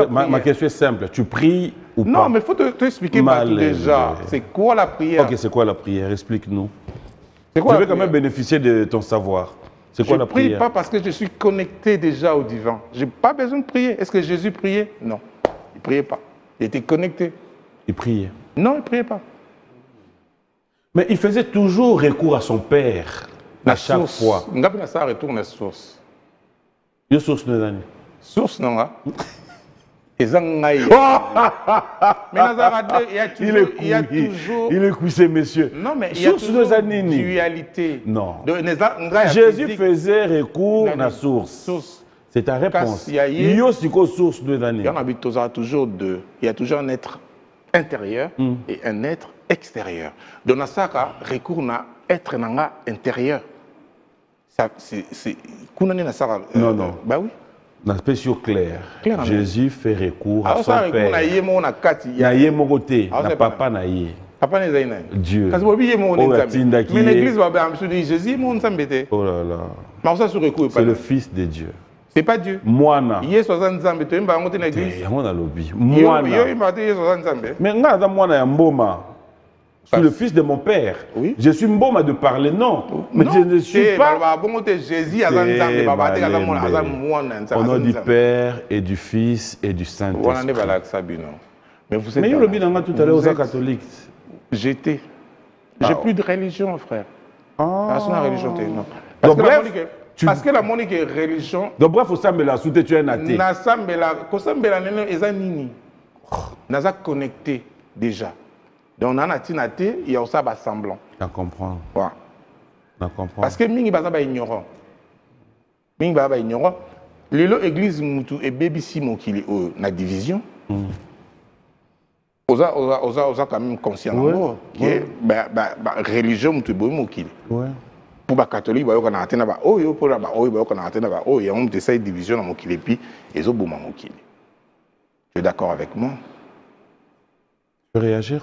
Ma question est simple. Tu pries ou pas? Non, mais il faut t'expliquer déjà. C'est quoi la prière? Ok, c'est quoi la prière? Explique-nous. Je vais quand même bénéficier de ton savoir. C'est quoi la prière? Je ne prie pas parce que je suis connecté déjà au divin. Je n'ai pas besoin de prier. Est-ce que Jésus priait? Non. Il ne priait pas. Il était connecté. Il priait? Non, il ne priait pas. Mais il faisait toujours recours à son Père. À chaque fois. Il n'a pas retourne à la source. Il y a source de l'année. Source, non? Il est couché, monsieur. Non, mais il y a toujours une dualité. Non. Jésus faisait recours à la source. C'est ta réponse. Il y a aussi une source de l'année. Il y a toujours un être intérieur et un être extérieur. Dans la saka, recours à être intérieur. C'est non, non. Bah oui. Dans l'aspect clair, Jésus fait recours à son Père. Papa Dieu. Mais l'église va Jésus oh là là. C'est le Fils de Dieu. C'est pas Dieu. Moi, mais je suis le fils de mon père. Oui. Je suis Mboma de parler, non. Mais je ne suis pas. Au nom du Père et du Fils et du Saint-Esprit. Mais vous êtes. Mais le tout à l'heure aux catholiques. J'étais. J'ai plus de religion, frère. Ah. Religion, non. Parce que la monique est religion. Donc bref, Osambela, soute tu es un athée. Nasambela, Kosambela nene ezanini. Naza connecté déjà. Donc, on a un athée, il y a aussi un semblant. Je comprends. Ouais. Je comprends. Parce que mingi baza ignorant. Mingi baza ignorant. L'église mutu et bébé simo qui est na division. Oza quand même conscient que religion tu boy mokili. Pour les catholiques, il y a une division dans mokili puis ils ont bouma mokili. Tu es d'accord avec moi? Tu peux réagir?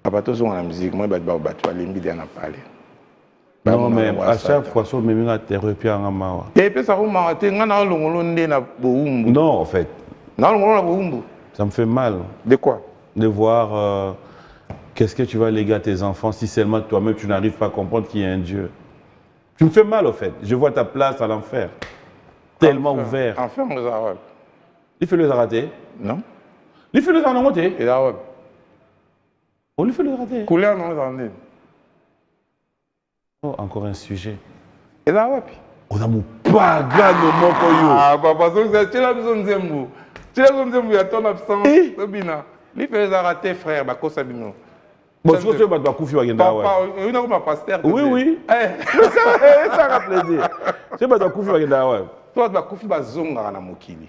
Papa toi sur la musique, moi tu vas limiter à parler. Non mais à chaque fois ça me met à terre puis en mawa. Et puis ça vous m'a été ngana longolo ndena boumbu. Non en fait. Non longolo boumbu. Ça me fait mal. De quoi? De voir qu'est-ce que tu vas léguer à tes enfants si seulement toi-même tu n'arrives pas à comprendre qu'il y a un Dieu. Tu me fais mal au fait. Je vois ta place à l'enfer. Tellement ouvert. Enfer, on les arabes. Il fait les rater? Non. Il fait les rater? Les arabes. On lui fait les rater? Couleur non les arabes. Oh, encore un sujet. Les arabes. On a mon pagano mon koyo. Ah, papa, tu as besoin de zembo. Tu as besoin de zembo, il y a ton absence. Il fait les rater, frère, bah, Kosabino. Bon, je pense que tu vas couper avec Papa, il y a un pasteur. Oui, oui. Ça va plaisir. Tu vas couper avec Dawa. Toi, tu vas couper avec Zonga na Mokili.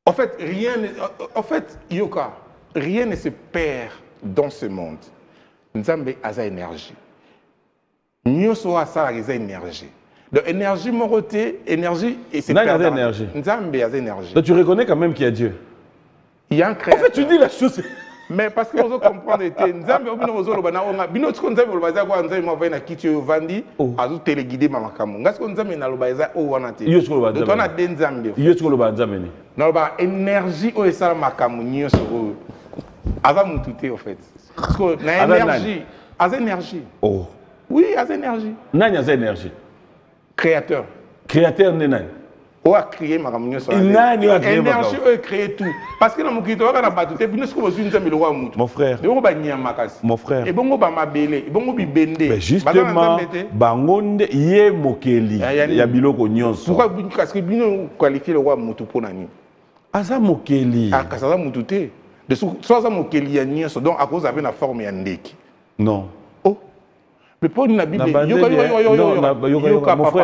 En fait, Yoka, rien ne se perd dans ce monde. Nzambe a sa énergie. Nous sommes ça, il y a énergie. Donc, énergie, mon côté, énergie, et c'est pas énergie. Nzambe a énergie. Donc, tu reconnais quand même qu'il y a Dieu. Il y a un créateur. En fait, tu dis la chose. Mais parce que vous comprenez, Nzambe bino tsko Nzambe lobaza kwa Nzambe mwa na kiti yo vandi azu téléguider mama kamu. Ngasko Nzambe na lobaza o wana te. Yo tsko lobaza. Donc on a des Nzambe. Yo tsko lobaza Nzambe ni. Na loba énergie o esala makamu nyoso o. Aza mututé en fait. Parce que na énergie, aza énergie. Oh. Oui, aza énergie. Nani aza énergie? Créateur. Créateur de nani? On a créé ma énergie, on a créé tout. Parce que dans mon kit, on a battu, mon frère. Mon frère. Et bon, on va et bon, on mais justement, bangonde yé mokeli. Ya biloko nyonso. Pourquoi parce que bino qualifier le roi mutu pour nani? Asa mokeli. Ah, kaza mutu te. De soit ça mokeli ya nyonso, donc à cause de la forme ya ndeki. Non. Mais pour la Bible,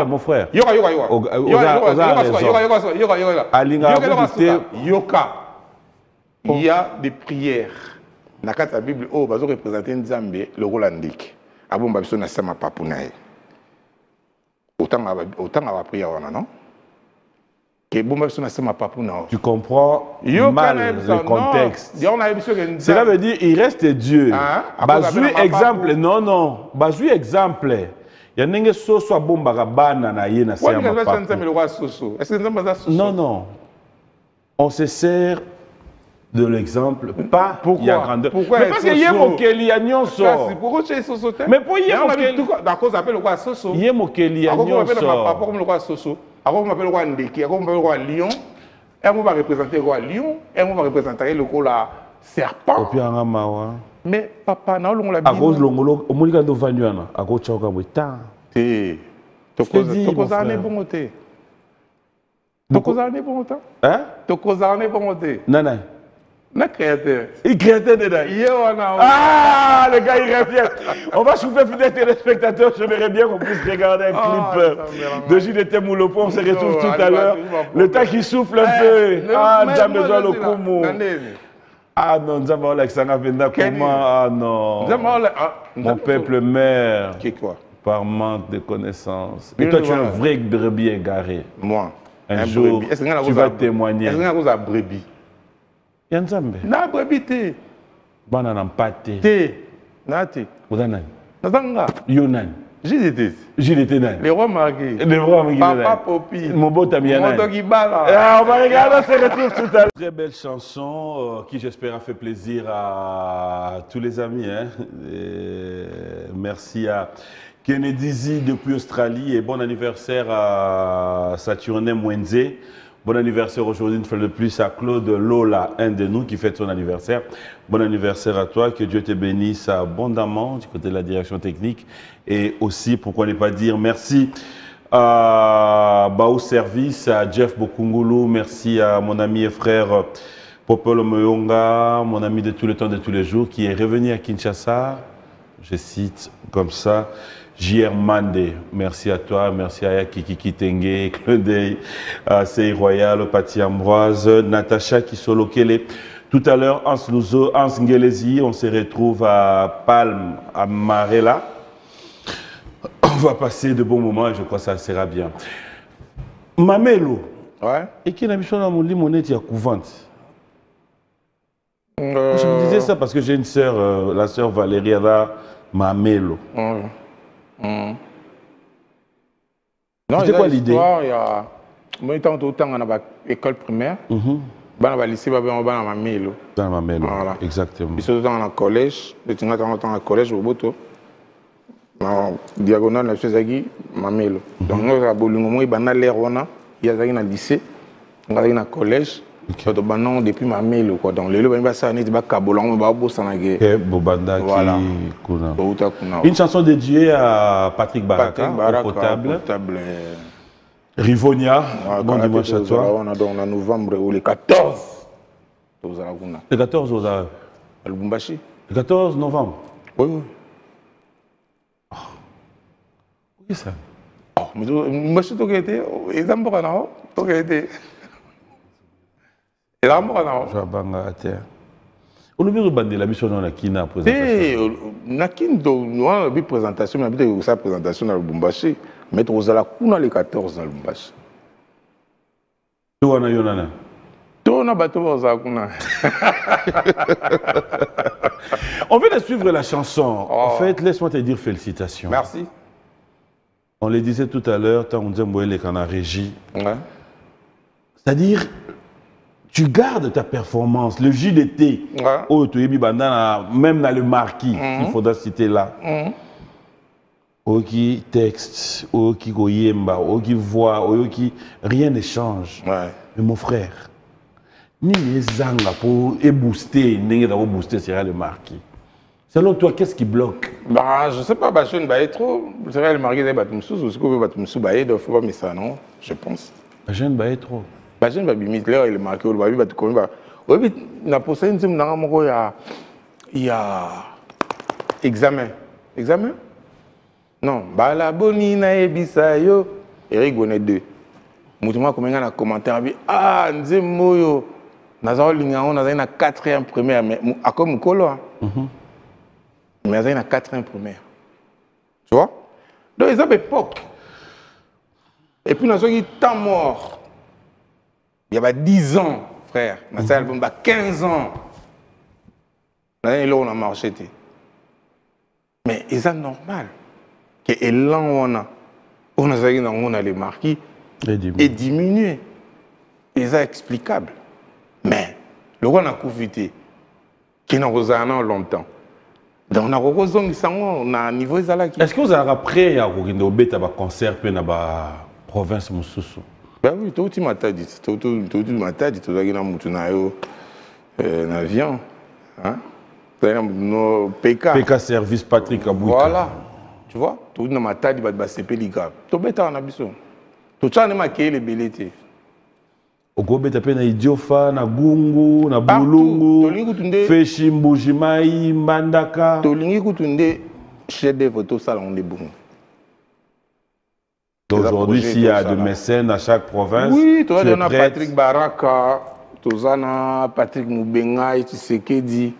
mon frère. Il y a des prières. Dans la Bible, oh, va représenter Nzambe, le Rolandik. Abon Babson na sama papunae. Autant à la prière, non? Tu comprends mal le contexte. Cela veut dire qu'il reste Dieu. Bazui exemple, non. Bazui exemple. Il y a un so soit bon barabana na yé na non. On se sert de l'exemple, pas il y a grandeur. Pourquoi? Mais parce qu'il y a Mokeli à Nyonso. Pourquoi tu es Soso? Mais pour y Mokeli. D'accord, appelle le roi Soso. Y Mokeli à Nyonso. Comme le roi Soso. Alors on m'appelle le roi Ndeki, alors on m'appelle le roi Lion. Et on va représenter le roi Lion. Et on va représenter le roi serpent. Mais papa, on l'a dit. À cause de l'ongolo, au moins quand on va nuana, à cause de chauka wita. Tu causes un bon côté. Tu causes un bon côté. Hein? Tu causes un bon côté. Non, non. Le créateur. Il créateur dedans. Ah, le gars, il revient. On va souffler des téléspectateurs. J'aimerais bien qu'on puisse regarder un clip de JDT Moulopo. On se retrouve tout à l'heure. Le temps qu'il souffle un peu. Ah, Nzambe besoin le Kumu. Ah non, Nzambe Alexandra Venda comment? Ah non. Mon peuple meurt. Qui quoi? Par manque de connaissances. Et toi, tu es un vrai brebis égaré. Moi. Un jour, tu vas témoigner. Est-ce que vous avez brebis? Yanzambe. Na brebis te. Bana na mpate. Te. Na te. Ozanan. Nazanga. Yonan. JDT nan. Les rois marqués. Les rois marqués. Papa Popi. Mobo Tamiana. On va regarder, on se retrouve tout à l'heure. Très belle chanson qui j'espère a fait plaisir à tous les amis. Hein. Merci à Kennedy Z depuis Australie et bon anniversaire à Saturnin Mwenze. Bon anniversaire aujourd'hui, une fois de plus, à Claude Lola, un de nous qui fête son anniversaire. Bon anniversaire à toi, que Dieu te bénisse abondamment du côté de la direction technique. Et aussi, pourquoi ne pas dire merci à Bao Service, à Jeff Bokungulu, merci à mon ami et frère Popolo Moyonga, mon ami de tout le temps, de tous les jours, qui est revenu à Kinshasa, je cite comme ça. JR Mandé, merci à toi, merci à Kiki Kitenge, Claudey, Sey Royal, Pati Ambroise, Natacha Kisolokele, Tout à l'heure, Hans Luzo, Hans Ngelezi, on se retrouve à Palme, à Marella. On va passer de bons moments et je crois que ça sera bien. Mamelo. Ouais. Et qui n'a mis son amour limonette à couvante. Je me disais ça parce que j'ai une sœur, la sœur Valérie Ada Mamelo. C'était quoi l'idée? Moi, j'étais en école primaire. Dans le lycée, dans Mamelo. Dans Mamelo, exactement. Puis surtout dans le collège, j'étais dans le collège au Boto. En diagonale, je suis Mamelo. Donc, nous avons l'air, il y a dans le lycée, dans le collège. Depuis Mamelo. Donc, le lieu ça a été Kabolan, une chanson dédiée à Patrick Baraka, Potable. Rivonia, bon dimanche à toi. On a en novembre ou le 14. Le 14 au Lubumbashi. Le 14 novembre. Oui, oui. Qu'est-ce que ça? Mais je suis tout été. Ils ont pas non. Tout été. Ils ont pas non. Je vais banga à terre. On a vu le la mission dans la Kina présentation. Na Kindo, nous avons vu présentation, mais on a vu sa présentation dans Lubumbashi. Mais tu as la kuna le 14 dans Lubumbashi. Tu as yonana. Tu as bateau dans la kuna. On vient de suivre la chanson. En fait, laisse-moi te dire félicitations. Merci. On le disait tout à l'heure, quand on disait Moël qu'on a régi. Ouais. C'est-à-dire, tu gardes ta performance, le JDT, même dans le marquis, il faudra citer là. Oki texte, Oki goyemba, Oki voix, Oki rien ne change. Ouais. Mais mon frère, ni les zanga pour booster, ni booster sera le marquis. Selon toi, qu'est-ce qui bloque? Bah, je ne sais pas, je ne sais pas trop. C'est vrai, le marquis de Batumsou, ou ce que Batumsou baye, il faut pas mettre ça, non? Je pense. Je ne baye trop. Je ne sais pas, il est marqué, il va comme ça. Oui, mais pour ça, il y a examen. Examen? Non, bah la boni na ebisa yo. Eric Bonnet 2. Moutouma comme un commentaire, ah, nzemoyo. Nazao lingaon, nazao na 4e première, mais à comme Kolo. Mais nazao na 4e première. Tu vois? Donc ils ont époque. Et puis nazao qui temps mort. Il y a 10 ans, frère. Nazao album 15 ans. Là on a marché. Mais c'est normal. Que l'élan on a les marquis est diminué. C'est explicable. Mais le roi n'a profité qui n'a pas longtemps. Donc on a un niveau Zalaki. Est-ce que vous avez prêt à un concert dans la province Moussoussou? Ben oui, tout le monde m'a dit. Tout le monde m'a dit. Tout le monde m'a dit. Un avion. PK Service Patrick Abouika. Voilà. Tu vois, tout le monde m'a dit que c'est péligrave. Tout le monde a dit que tout le monde a créé les belletés. Au Gobe, tu as Idiofa, na Gungu, na Bulungu, Feshi, Mbujimai, Mbandaka. Tu as chef de photos salon de Bungu. Aujourd'hui, s'il y a des mécènes à chaque province, oui, tu as Patrick Baraka, tu as Patrick Moubenga, Tshisekedi.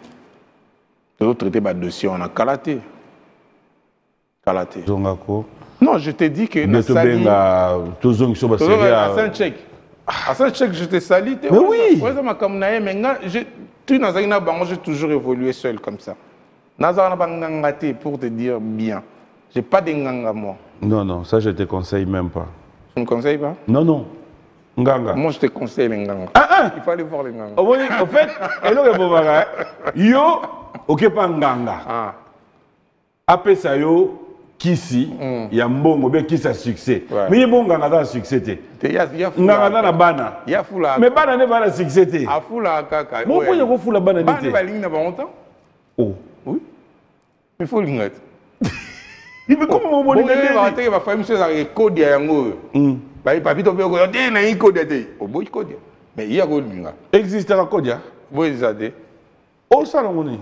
Tu as traité de dossier, on a Kalaté. Kalaté. Non, je t'ai dit que... Mais tu as Saint-Tchèque. À Saint-Tchèque, je t'ai sali. Mais oui. J'ai toujours évolué seul comme ça. Pour te dire bien. Je n'ai pas de nganga, moi. Non, non, ça je te conseille même pas. Tu me conseilles pas? Non, non. Nganga. Moi, je te conseille les nganga. Il fallait voir les nganga. En fait, yo, ok, pas nganga. Après ça, yo, Kisi, il y a un bon qui a succès. Mais il y a un bon nganga dans succès. Nganga dans la bana. Mais bana n'est pas dans succès. A foula kaka. Bon, pourquoi il y a foula bana? Bana n'est pas ligne dans longtemps. Oh. Oui. Mais il faut l'ingrat. Mais comment on va dire? Il va faire une chose avec code à yango. Papi to beko de na un code de. O boy code. Mais il y a code linga. Existe un code. Oui, ça dit. Oh ça on est.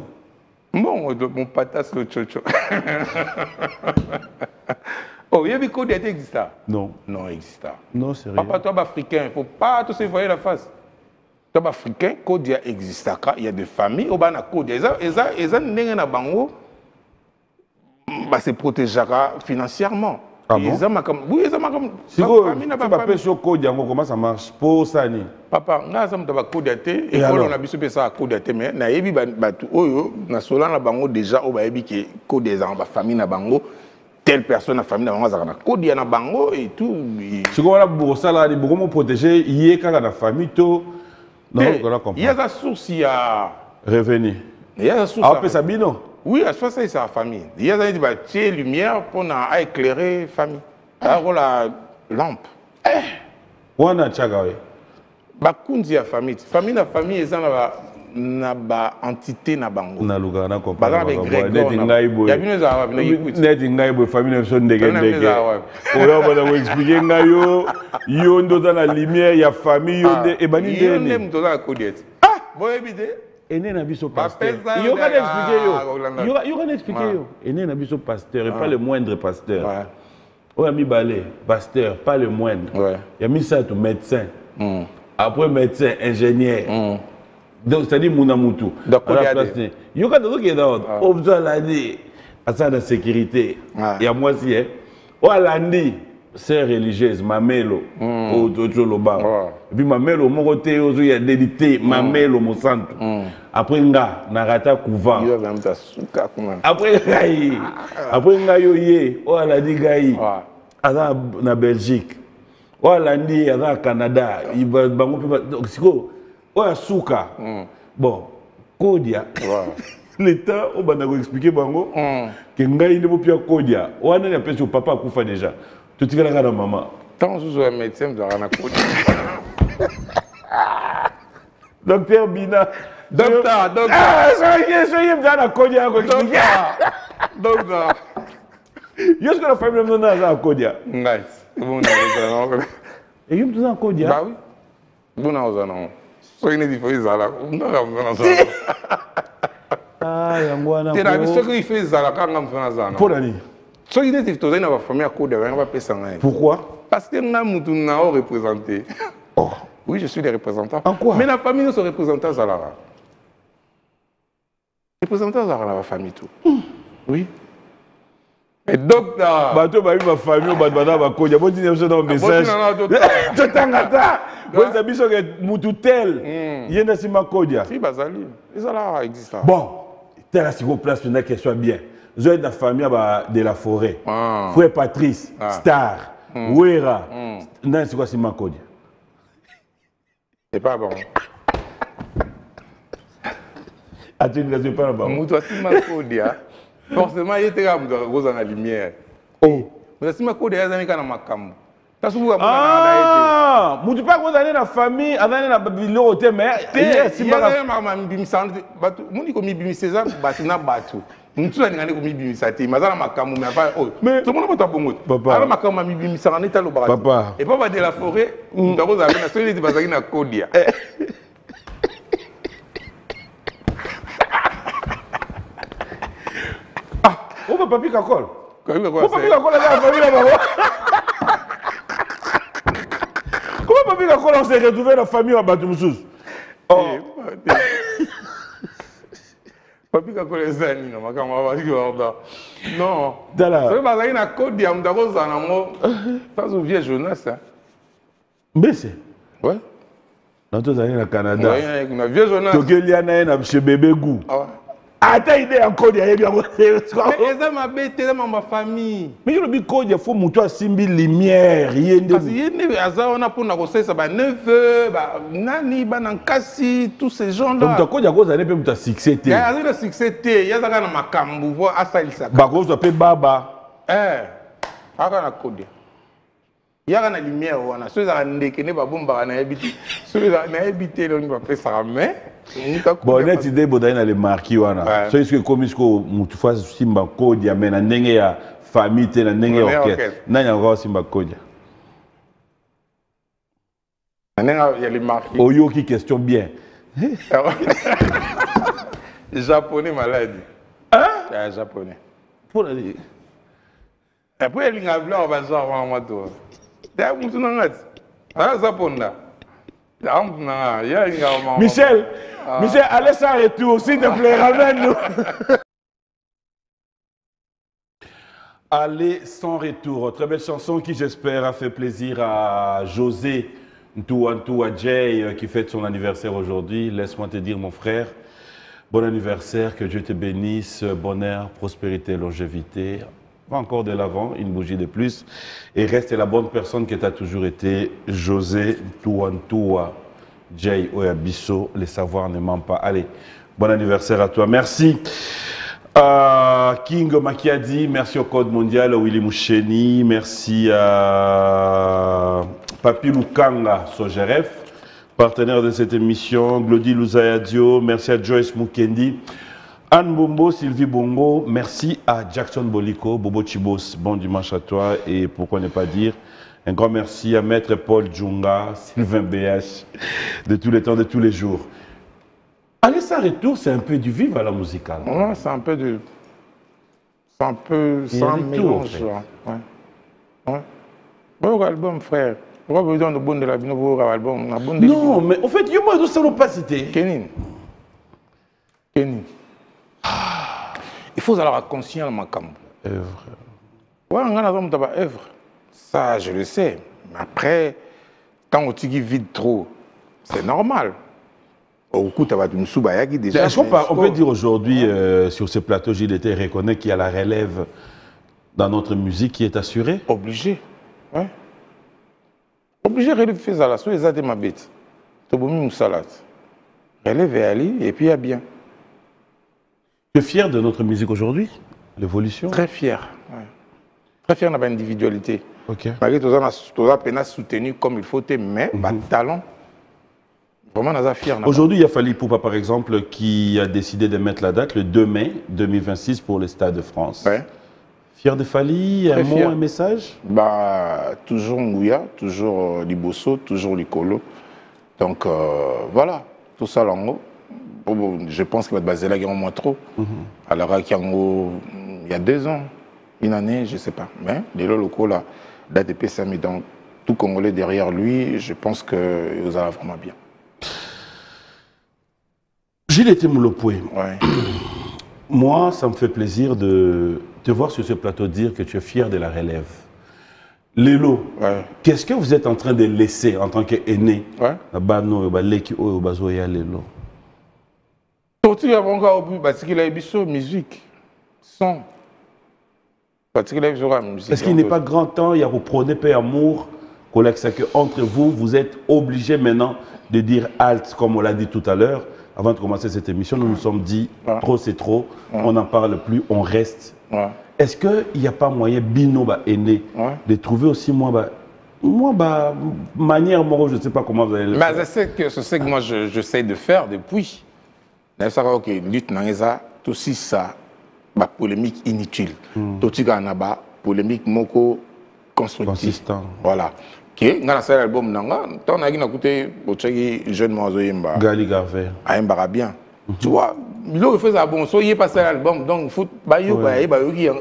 Bon, mon patas le chocho. Oh, il y a des codes qui existent. Non. Non, existe. Non, c'est rien. Papa, toi, africain, il ne faut pas tous se voir la face. Top africain, Kodia existe. Il y a des familles, au bas na Kodia. Ils n'engagent na bango, se protégera financièrement. Ah bon? Oui, ils ont si vous avez sur Kodia, comment ça marche? Pour ça, ni. Papa, nous avons Kodia et on a vu ça à Kodia, mais na yebi batu oyo na sola na bango déjà au baebi que Kodia za ba famille na bango. Telle personne na famille na bango za na Kodia na bango et tout. Si vous avez pour ça là, il faut protéger yé kaka na famille to. Non, il y a la source, il y a revenu. Il y a la source. Ah, ça bino. Oui, à ça c'est la famille. Il y a des lumière pour éclairer la famille. Alors la lampe. Wana tchagawe. Bakundi ya famille. Famille na famille ils na ba entité na bango. Na luka na comprendre. Net ngaibo. Ya bino za wapi na yikuti. Net ngaibo famille na so ndege ndege. Oya bana ko expliquer ngayo yo ndo na lumière ya famille yo nde ebani nde. Yo ndem to za kodiet. Boye bide. Ene na biso pasteur. Yo ka expliquer yo. Yo ka expliquer yo. Ene na biso pasteur et pas le moindre pasteur. Ouais. Oya mi balé pasteur, pas le moindre. Ouais. Ya mi ça tout médecin. Après médecin, ingénieur. Donc, c'est-à-dire Mounamutu. Il y a des gens qui sont au besoin de l'année, à ça de sécurité. Il y a moi aussi, ou à l'année, c'est religieuse, Mamelo, au Tcholoba. Et puis Mamelo, mon côté, il y a dédité, Mamelo, mon centre. Après, nga, Narata Kouvan. Après, nga, yoye, ou à l'année, gaï, à la Belgique. Ou à l'année, à la Canada. Il va, donc, c'est quoi? Oya souka. Bon, Kodia. L'État, on va expliquer bango que ngai ne peut plus Kodia. On a appelé son papa Koufa déjà. Tu te dis la maman. Tant que je suis médecin, je vais Kodia. Docteur Bina. Docteur. Soyez bien Kodia. Docteur. Est-ce que la famille me donne à Kodia? Nice. Bon, et il me donne à Kodia? Bah oui. Bon, non. So il faut zala. Ah, yangwana. Tu as vu ce qu'il fait zala quand on fait zala. Pour l'année. So il faut dans la famille à Kodia, on va payer ça. Pourquoi? Parce que nous avons représenté. Oh. Oui, je suis le représentant. En quoi? Mais la famille nous sont représentants zala. Représentants zala la famille tout. Oui. Et docteur. Bateau ma famille au Badbada Bakodia. Bon, tu n'as pas message. Tu t'engata. Bon, ça biso que Moututel. Il y a une Kodia. Si Bazali. Et ça là existe. Bon, tel a si vous place une question bien. Je suis de la famille de la forêt. Frère Patrice, Star, Ouera. Non, c'est quoi si Kodia? C'est pas bon. Ah, tu ne sais pas là-bas. Moutoua si Kodia. Forcément, il était dans la lumière. Oh. Mais si ma code est dans ma cam. Ah, tu pas qu'on dans la famille, dans la bibliothèque, mais si ma maman bimsan, batu, moni komi bimiseza, batu na batu. Mtu na ngani komi bimisati, mazana makamu mais pas oh. Mais tout le monde pas bon. Papa. Alors makamu mi bimisanga neta lo baratu. Papa. Et papa de la forêt, ndako za na soli de bazaki na kodia. On va pas piquer à col. Comment on va piquer à col dans la famille là-bas. Comment on va piquer à col on s'est retrouvé dans la famille à Batoumsous? Oh. Papi ka kole zani na makama wa kiwa non. Dala. C'est pas ça na code ya mdako za na mo. Ça c'est vieux Jonas hein. Mais c'est. Ouais. Dans tous années au Canada. Ouais, na vieux Jonas. Tokelia na na chez bébé Gou. Ah ouais. Ata idée encore il y a bien. Mais ça m'a bêté dans ma famille. Mais je le dis qu'il faut muto simbi lumière yende. Parce que yende aza on a pour na ça ba neveu ba nani ba nankasi tous ces gens là. Donc d'accord il y a cause année peut muta succès té. Il y a un succès té, il y a ça na makambu vo asalisa. Ba cause pe baba. Aka na kodia. Il y a une lumière wana ceux za ndeke ne ba bomba na habité. Ceux za na habité là on va faire ça mais bon, net idée bodaï na le marquis wana. So est-ce que comme est-ce que mutu fa simba kodia mais na ndenge ya famille te na ndenge orchestre. Nanya ko simba kodia. Nanga il y a le marquis. Oyo qui question bien. Japonais maladie. Hein? Japonais. Pour la dire. Après il y a blanc on va genre moi toi. T'as mutu nangati. Ah japonais. Michel, Michel, allez sans retour, s'il te plaît, ramène-nous. Allez sans retour, très belle chanson qui j'espère a fait plaisir à José Ntoua Jay qui fête son anniversaire aujourd'hui. Laisse-moi te dire mon frère, bon anniversaire, que Dieu te bénisse, bonheur, prospérité, longévité. Va encore de l'avant, une bougie de plus et reste la bonne personne que tu as toujours été, José Ntoua Jay Oyabiso, les savoirs ne mentent pas. Allez, bon anniversaire à toi, merci. King Makiadi, merci au Code Mondial, Willy Moucheni, merci à Papi Lukanga Sojeref, partenaire de cette émission, Glody Louzayadio, merci à Joyce Mukendi, Anne Bombo, Sylvie Bongo, merci à Jackson Boliko, Bobo Chibos, bon dimanche à toi et pourquoi ne pas dire un grand merci à Maître Paul Djunga, Sylvain BH, de tous les temps, de tous les jours. Aller sans retour, c'est un peu du vivre à la musicale. Ouais, c'est un peu de... C'est un peu... C'est un mélange. Ouais. Ouais. Bon album, frère. Pourquoi vous dites bon de la bon album? Non, mais en fait, il y a moi, nous ne pas citer. Kenin. Il faut avoir conscience de ma camp. Œuvre. Ouais, on a une œuvre. Ça, je le sais. Mais après, quand on vide trop, c'est normal. Est-ce qu'on peut dire aujourd'hui, sur ce plateau, JDT reconnaît qu'il y a la relève dans notre musique qui est assurée? Obligé. Ouais. Obligé de faire ça. Soit ils ont ma bête. Relève et aller, et puis il y a bien. Tu es fier de notre musique aujourd'hui? L'évolution? Très fier. Ouais. Très fier de notre individualité. Ok. Malgré tout ça, on a soutenu comme il faut, mais talent. Aujourd'hui, il y a Fally Ipupa, par exemple, qui a décidé de mettre la date le 2 mai 2026 pour le Stade de France. Ouais. Fier de Fally, un mot, un message? Toujours Ngouya, toujours Liboso, toujours Likolo. Donc voilà, tout ça là. Je pense qu'il va être basé là, il y a au moins trop. Alors il y a 2 ans, une année, je ne sais pas. Mais les locaux là, date de PSM, donc tout Congolais derrière lui, je pense qu'il va vraiment bien. Gilles Temulopoué, ouais. Moi, ça me fait plaisir de te voir sur ce plateau dire que tu es fier de la relève. Lélo, ouais. Qu'est-ce que vous êtes en train de laisser en tant qu'aîné? Ouais. Musique, son. Est-ce qu'il n'est pas grand temps, il y a vous prenez paix amour, que entre vous, vous êtes obligés maintenant de dire halt, comme on l'a dit tout à l'heure. Avant de commencer cette émission, nous nous sommes dit, trop c'est trop, on n'en parle plus, on reste. Est-ce qu'il n'y a pas moyen, Bino aîné, de trouver aussi manière, je ne sais pas comment vous allez le faire. Mais c'est ce que moi j'essaie de faire depuis. Ok, lutte nangaza, tout ça, polémique inutile. Tout ça, polémique moko consistant. Voilà. Okay, dans cet album, on a écouté jeune Moazo Yemba. Gali Garvey. Yemba bien. Tu vois, il fait ça bon, so il passe l'album, donc foot,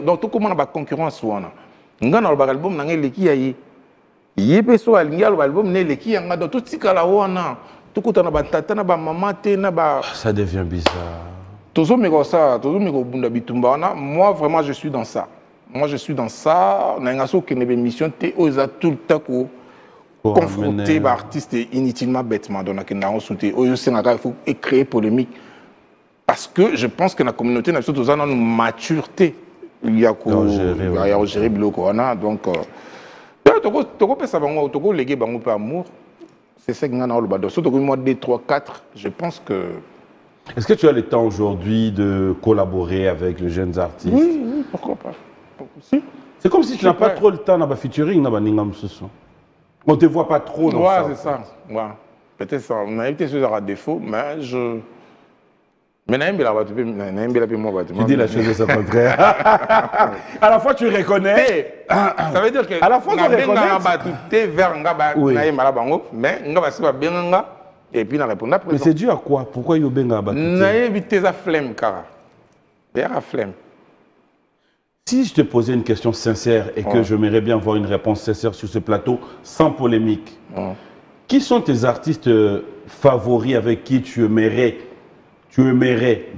donc tout comment on a concurrence ouana. Nga na album na ngeleki yayi. Yebe so alinga album ne leki yanga donc tout tikala ouana. Tout ko na ba tata na ba maman te na ba. Ça devient bizarre. Tozo meko ça, tozo meko bunda bitumba wana. Moi vraiment je suis dans ça. Moi je suis dans ça. Na ngaso ke nebe mission te oza tout le temps ko confronter l'artiste inutilement bêtement donc il faut créer polémique parce que je pense que la communauté n'a surtout une maturité il y a gérer le corona donc amour c'est ça que nous avons surtout moi 2 3 4 je pense que est-ce que tu as le temps aujourd'hui de collaborer avec les jeunes artistes? Oui, pourquoi pas. Si. C'est comme si tu n'as pas trop le temps dans featuring dans Ningam Soso. On ne te voit pas trop dans ça. Ouais, c'est ça. Ouais. Peut-être ça. On a été sur un défaut, mais je... Mais tu dis la chose de ce contraire. À la fois, tu reconnais. Ça veut dire que... À la fois, tu reconnais. Et puis, on répond. Mais c'est dû à quoi? Pourquoi il y a une flemme, cara. Il y a une flemme. Si je te posais une question sincère et que j'aimerais bien avoir une réponse sincère sur ce plateau, sans polémique, Qui sont tes artistes favoris avec qui tu aimerais,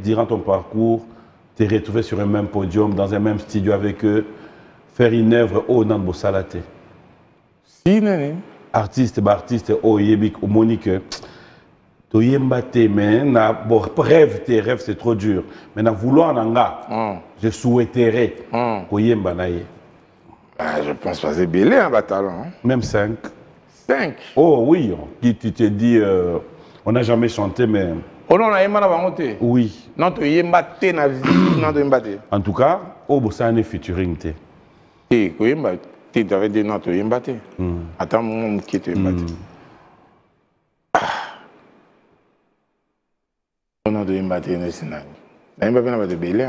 durant ton parcours, te retrouver sur un même podium, dans un même studio avec eux, faire une œuvre au nom de Salate? Si, nani. Artiste, au Yébik, au Monique. Tu yembate, mais bon, rêve, tes rêves, c'est trop dur. Mais na vouloir nanga, je souhaiterais que yemba naye. Je pense pas c'est belé un bataillon. Même 5. 5. Oh oui, qui tu te dis, on n'a jamais chanté, mais. Oh non, on a yemba na bangote. Oui. Non, tu yembate na vie, non tu yembate. En tout cas, oh, ça a une featuring. Tu yembate, tu avais dit non, tu yembate. Attends, mon qui tu yembate. On a de yembate na sinani. Na yembate na bate belé.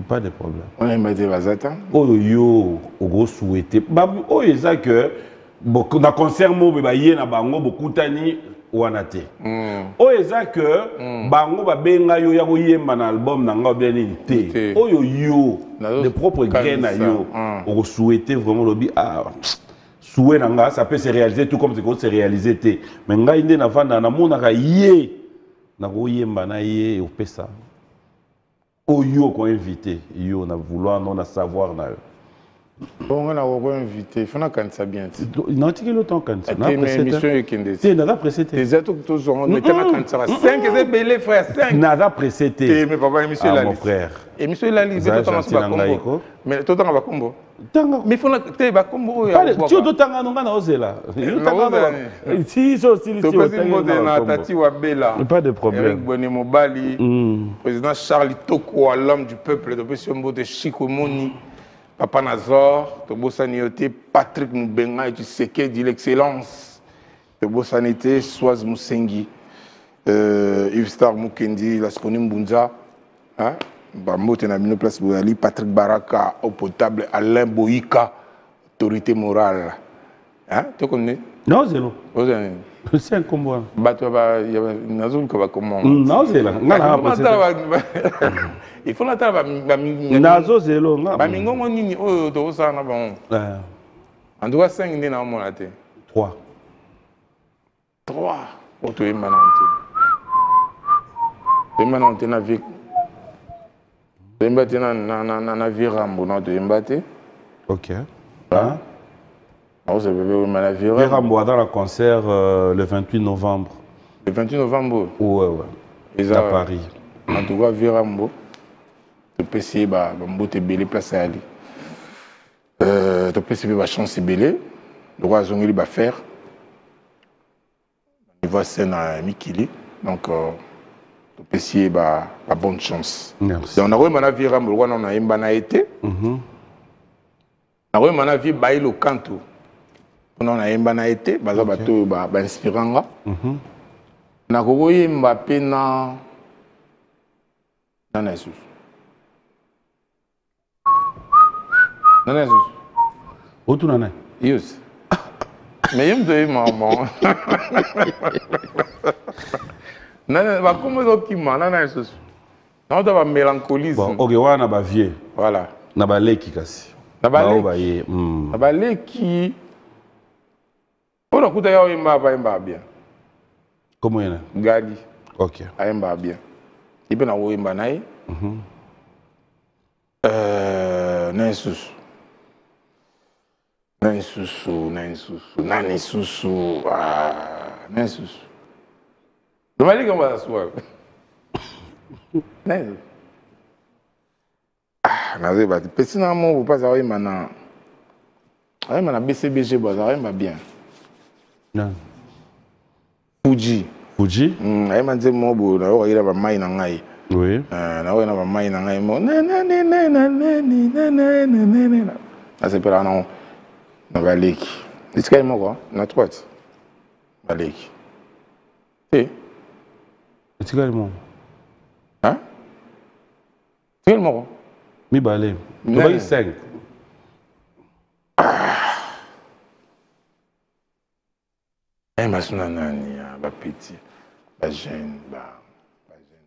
Pas de problème. On a yembate bazata. Oh yo, au gros souhaité. Oh, c'est ça que. Dans le concert, il y a beaucoup de wanate. Oh, c'est ça que. Bango ba benga yo ya koyemba na album na nga bien té. Oh yo, de propres graines à yo. On souhaitait vraiment le bi souhait nanga ça peut se réaliser tout comme c'est qu'on se réaliser té. Mais nga inde na vanda na mona ka yé na koyemba na yé au pesa. Oh yo ko invité yo na vouloir non na savoir na. Bon, on a invité, il faut qu'on ça bien. Non, tu es le temps quand ça. C'est une émission qui est c'est nada précédé. Les autres tous ont mais quand ça 5 c'est belé frère 5. Nada précédé. Mais papa émission là. Mon frère. Émission là il veut tout temps combo. Mais tout temps va combo. Mais il faut que va combo. Tu tout temps non na ozela. Si so si tu na tati wa bela. Pas de problème. Eric Boné Mobali. Président Charles Toko l'homme du peuple de Besombo de Chikomoni. Papa Nazor, Tobosanité, Patrick Mbenga et tu sais que dit l'excellence. Tobosanité, Soaz Moussengi, Yves Star Mukendi, Laskoni Mbunza, Bambo Tenamino Place Bouyali, Patrick Baraka, Eau Potable, Alain Boïka, autorité morale. Tu connais? Non, c'est long. C'est un combo. Il y a une zone qui va comment? Non, c'est là. Il faut l'attendre. Nazo c'est long. Bamingo nini oh to ça na bon. En tout cas 5 ni na mon até. 3. 3. O to emanante. Emanante na vie. Embate na vie rambo na to embate. OK. On se bébé na vie rambo. Rambo dans le concert le 28 novembre. Le 28 novembre. Ouais. À Paris. En tout cas vie rambo. Tu peux essayer de belé place à aller. Tu peux essayer de chance belé. Le roi Zongeli va faire. Il va scène à Mikili. Donc, tu peux essayer de bonne chance. Merci. On a eu ma vie rambo. On a eu ma été. On a eu ma vie bailo canto. On a eu ma été. Baza bato inspirant. On a eu ma pena. Non, Jesus. Non, Jesus. Où tu en es? Yes. Mais il me dit, maman. Non, comment est-ce qu'il m'a? Non, Jesus. Non, tu vas mélancoliser. Ok, on a un vieux. Voilà. On a un leki kasi. On a un leki. On a un bien. Comment il y a? Gali. Ok. Aimba bien. Il peut avoir un banaï. Nansusu. Le mali comment ça soit? Nansusu. Nazé bati. Petit namour vous pas avoir maintenant. Ah maintenant BCBG bois aimba bien. Non. Fuji. Aimba m'a dit moi bon na il va mai na ngai. Oui. Na ouais na mai na ngai mo. Ah c'est pas non. Na baleki. Est-ce qu'il moko na droite. Baleki. Est-ce qu'il moko? Hein? C'est le moko. Mi balé. Tu vas 5. Ma suna nani ba petit. Ba jeune ba.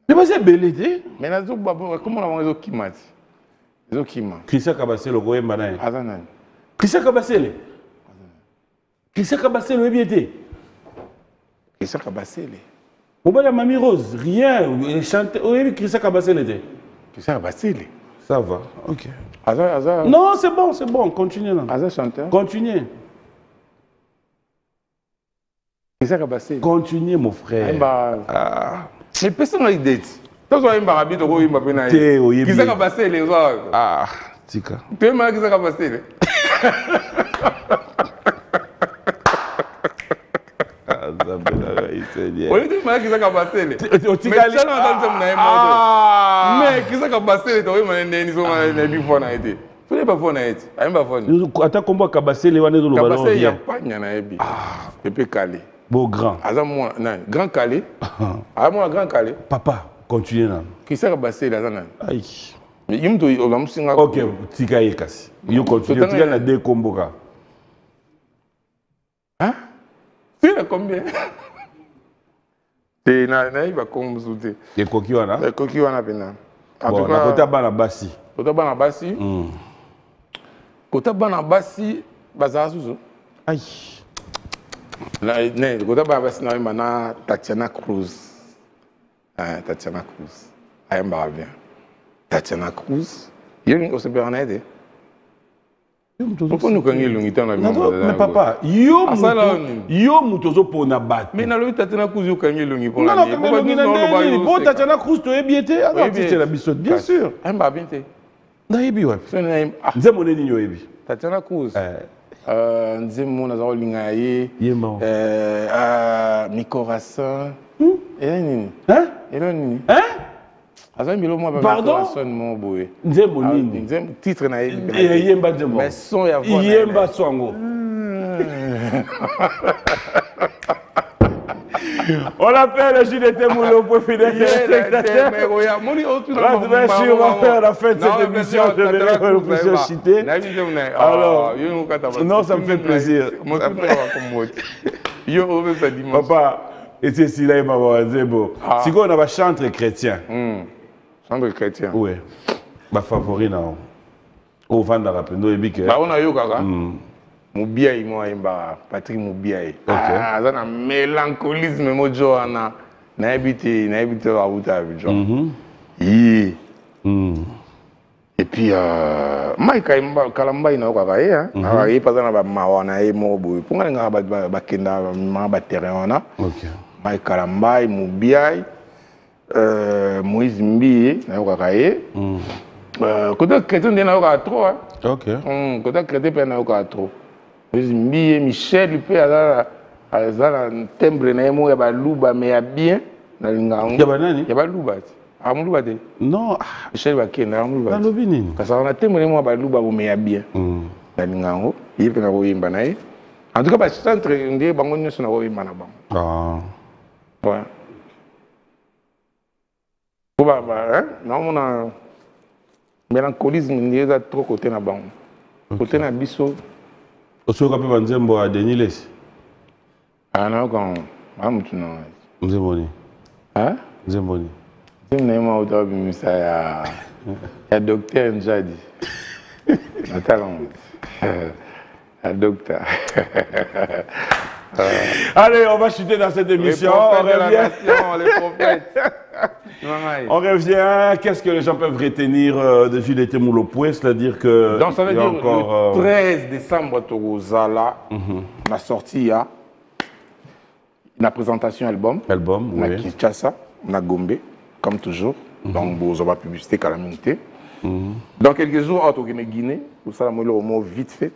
Mais c'est belé. Mais na zo babo comment on va zo kimati? Zo kima. Christian Kabasele ko yemba na. Azanani. Christian Kabasele. Christian Kabasele bien été. Christian Kabasele. Mobile Mamie Rose, rien. Oui, Christian Kabasele était. Christian Kabasele. Ça va, ok. Aza. Non, c'est bon, continuez là. Aza chanteur. Continuez. Christian Kabasele. Continuez, mon frère. Mais personne n'a idée. Toi, tu as un barabit, tu as un barabit. Christian Kabasele. Ah, tika. Tu es mal Christian Kabasele. Oui, tu m'as dit que ça a passé. Mais tu as entendu mais qui ça a passé, tu as dit que ça a été. Tu n'es pas fort, tu n'es pas fort. Attends, comment Kabasele est dans le ballon? Kabasele, il n'y a pas de Pépé Calé. Beau grand. Grand Calé. Moi, grand Calé. Papa, continue là. Qui ça a passé là? Aïe. Mais il me dit que ok, tika yekasi. Yo continue, tika na deux combos. Hein? Tu as combien? Tu as combien? Et Koki wana? Koki wana pena. Bon, na kota bana basi. Kota bana basi? Kota bana basi, bazara suzu. Aïe. Kota bana basi na Tatiana Cruz. Tatiana Cruz. Ayamba bien. Tatiana Cruz. Yéli aussi Bernard. Pourquoi nous gagnons l'unité dans le mais papa, yo mutozo pona bat. Mais na lo Tatiana Cruz yo gagnons l'unité pour la nuit. Bon Tatiana Cruz to ebiete, alors c'est la bisote bien sûr. Ayamba bien té. Na ebi wa. Nzemo neni yo ebi. Tatiana Cruz. Nzemo na zo linga ye. Yema. Mi corazon. Eleni. Hein? Eleni. Hein? Pardon? Nzembo nini? Titre na Yemba Nzembo. Mais son ya voix. Yemba Swango. On appelle le JDT Moulot pour finir cette spectateur. On va faire la fin de cette émission. Je vais vous citer. Alors, non, ça me fait plaisir. Papa, et c'est si là, il m'a dit, si on a un chantre chrétien. Chantre chrétien? Oui. Ma favori, non. Au vent de la peine, on a eu kaka. Moubiaï, moi, Patrick Moubiaï. Ah, ça a un mélancolisme, moi, Johanna. Na habité à Outa, Et puis, Mike Kalamba, il a kaka, il pas dans la mawana, il m'a dit, pour nga bakenda, ma terrain, Mike Kalamba, Moubiaï. Moïse Mbi, côté chrétien, il y a trop. Ok. Côté chrétien, il y a trop. Moïse Mbi, Michel, il peut avoir un timbre, il y a louba, mais il y a bien. Il y a louba. Non. Michel Baké, il y a louba. Parce qu'on a timbre, il y a louba, mais il y a bien. Il peut avoir un banay. En tout cas, je suis en train de dire que je suis en train de dire que ouais. Non, on a mélancolisme, il y a trop côté na banc. Côté na biso. Aussi, on peut Nzembo à Denis Les. Ah non, quand Nzemboni. Hein? Nzemboni. Nzemboni, il y a docteur Njadi. Le talent. Le docteur. Allez, on va chuter dans cette émission. On revient. Les prophètes. On revient. Qu'est-ce que les gens peuvent retenir de JDT Moulopoué? C'est-à-dire que. Donc, ça veut dire encore, le 13 décembre, Togozala, on a sorti la présentation album. Album, oui. On a Kinshasa, on a Gombe, comme toujours. Donc, on va publicité calamité. Dans quelques jours, on va Guinée. Tout ça, on a vite fait.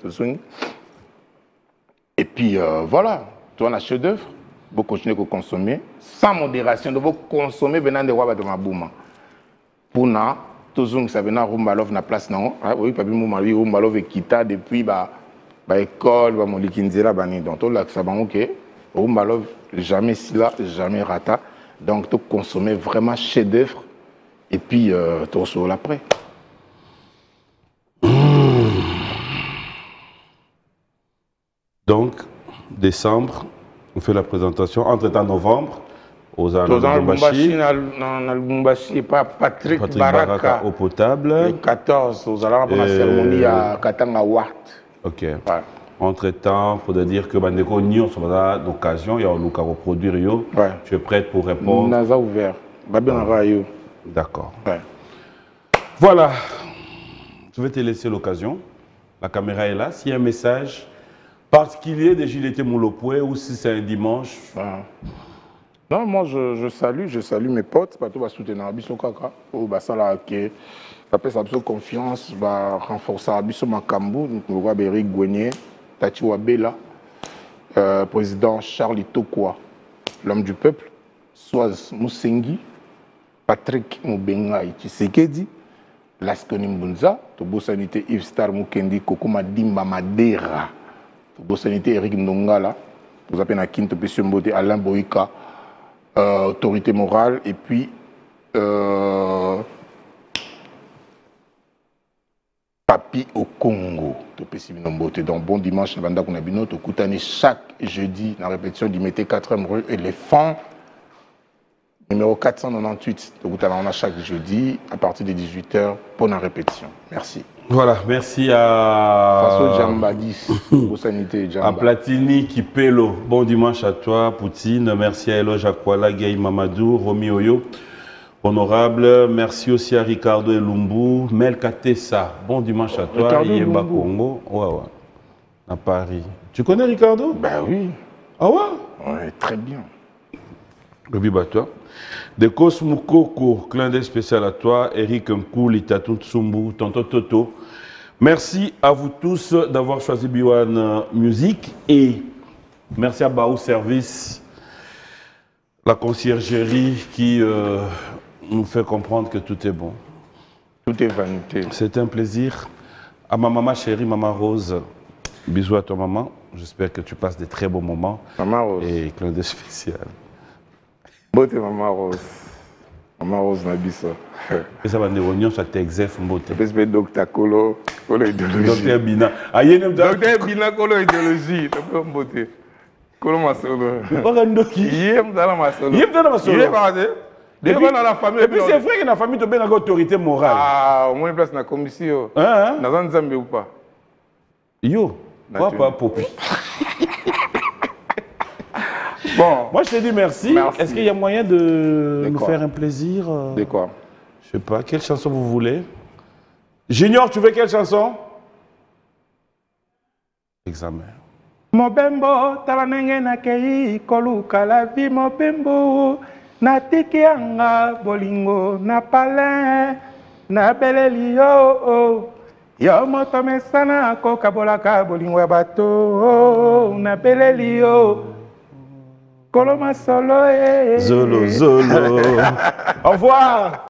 Et puis, voilà. On a chef-d'œuvre. Vous continuez à consommer sans modération. Vous consommer venant de Waba de Mabouma. Pour nous, tous ça venant Rumbalov na place non. Oui, pas bien Rumbalov et Kita depuis école, mon likinzela bani. Donc tout là ça va ok. Rumbalov jamais sila, jamais rata. Donc tout consommer vraiment chef-d'œuvre. Et puis tout sur l'après. Donc décembre. On fait la présentation entre-temps novembre aux Lubumbashi. Dans Lubumbashi, pas Patrick Baraka au potable. Le 14 aux Alara pour la cérémonie à Katanga Wart. Ok. Voilà. Entre-temps, il faudrait dire que Bandeko Nyon, ça va avoir l'occasion, il y a un reproduire yo. Ouais. Tu es prête pour répondre? Nasa ouvert. D'accord. Ouais. Voilà. Je vais te laisser l'occasion. La caméra est là. S'il y a un message particulier de Gilles Moulopoué ou si c'est un dimanche. Ah. Non, moi je salue mes potes, parce que va soutenir Abisso Kaka, ou ça là que ça peut s'absorber confiance, va renforcer Abisso Makambu, donc on voit Eric Gouenier, Tati Wabela, président Charles Tokwa, l'homme du peuple, Soaz Moussengi, Patrick Moubenga et Tshisekedi, Laskoni Mbunza, Tobo Sanité Yves Star Mukendi, Kokoma Dimba Madera, Tobo Sanité Eric Ndongala, vous appelez à Kinto Pessimbote, Alain Boïka, autorité morale, et puis Papi au Congo. Donc bon dimanche, chaque jeudi, la répétition du Mété 4e rue Éléphant, numéro 498. Donc on a chaque jeudi à partir de 18h pour la répétition. Merci. Voilà, merci à Faso Djamba 10, au sanité Djamba. À Platini Kipelo. Bon dimanche à toi, Poutine. Merci à Elo Jacquala, Gay Mamadou, Romy Oyo. Honorable. Merci aussi à Ricardo Elumbu, Melka Tessa. Bon dimanche à toi, Yemba Congo. Ouais, ouais. À Paris. Tu connais Ricardo? Ben oui. Ah ouais? Ouais, très bien. Le bib à toi. De Cosmoukoko, clin d'œil spécial à toi, Eric Nkou, Litatou Tsumbu, Tonto Toto. Merci à vous tous d'avoir choisi B1 Music et merci à Baou Service, la conciergerie qui nous fait comprendre que tout est bon. Tout est vanité. C'était un plaisir. À ma maman chérie, Maman Rose, bisous à toi maman. J'espère que tu passes des très bons moments. Maman Rose. Et clin d'œil spécial. Beauté Maman Rose. Maman Rose Nabissa. Et ça va néronnion, ça t'exerce beauté. Je vais Docteur Kolo idéologie. Docteur Bina. Docteur Bina Kolo idéologie. Docteur beauté. Kolo Masolo. Yem dans la Masolo. Yem dans la Masolo. Yem dans la famille. Et puis c'est vrai que la famille te donne une autorité morale. Ah, au moins une place dans la commission. Hein? Dans un Zambie ou pas? Yo, pas Popi. Bon. Moi, je te dis merci. Est-ce qu'il y a moyen de nous faire un plaisir? De quoi? Je sais pas. Quelle chanson vous voulez? Junior, tu veux quelle chanson? Examen. Mobembo, talanenge na kei koluka la vie mobembo. Na tiki anga bolingo na palin na beleli yo. Yo moto mesana koka bolaka bolingo ya bato na beleli yo. Koloma solo Zolo, Zolo. Au revoir.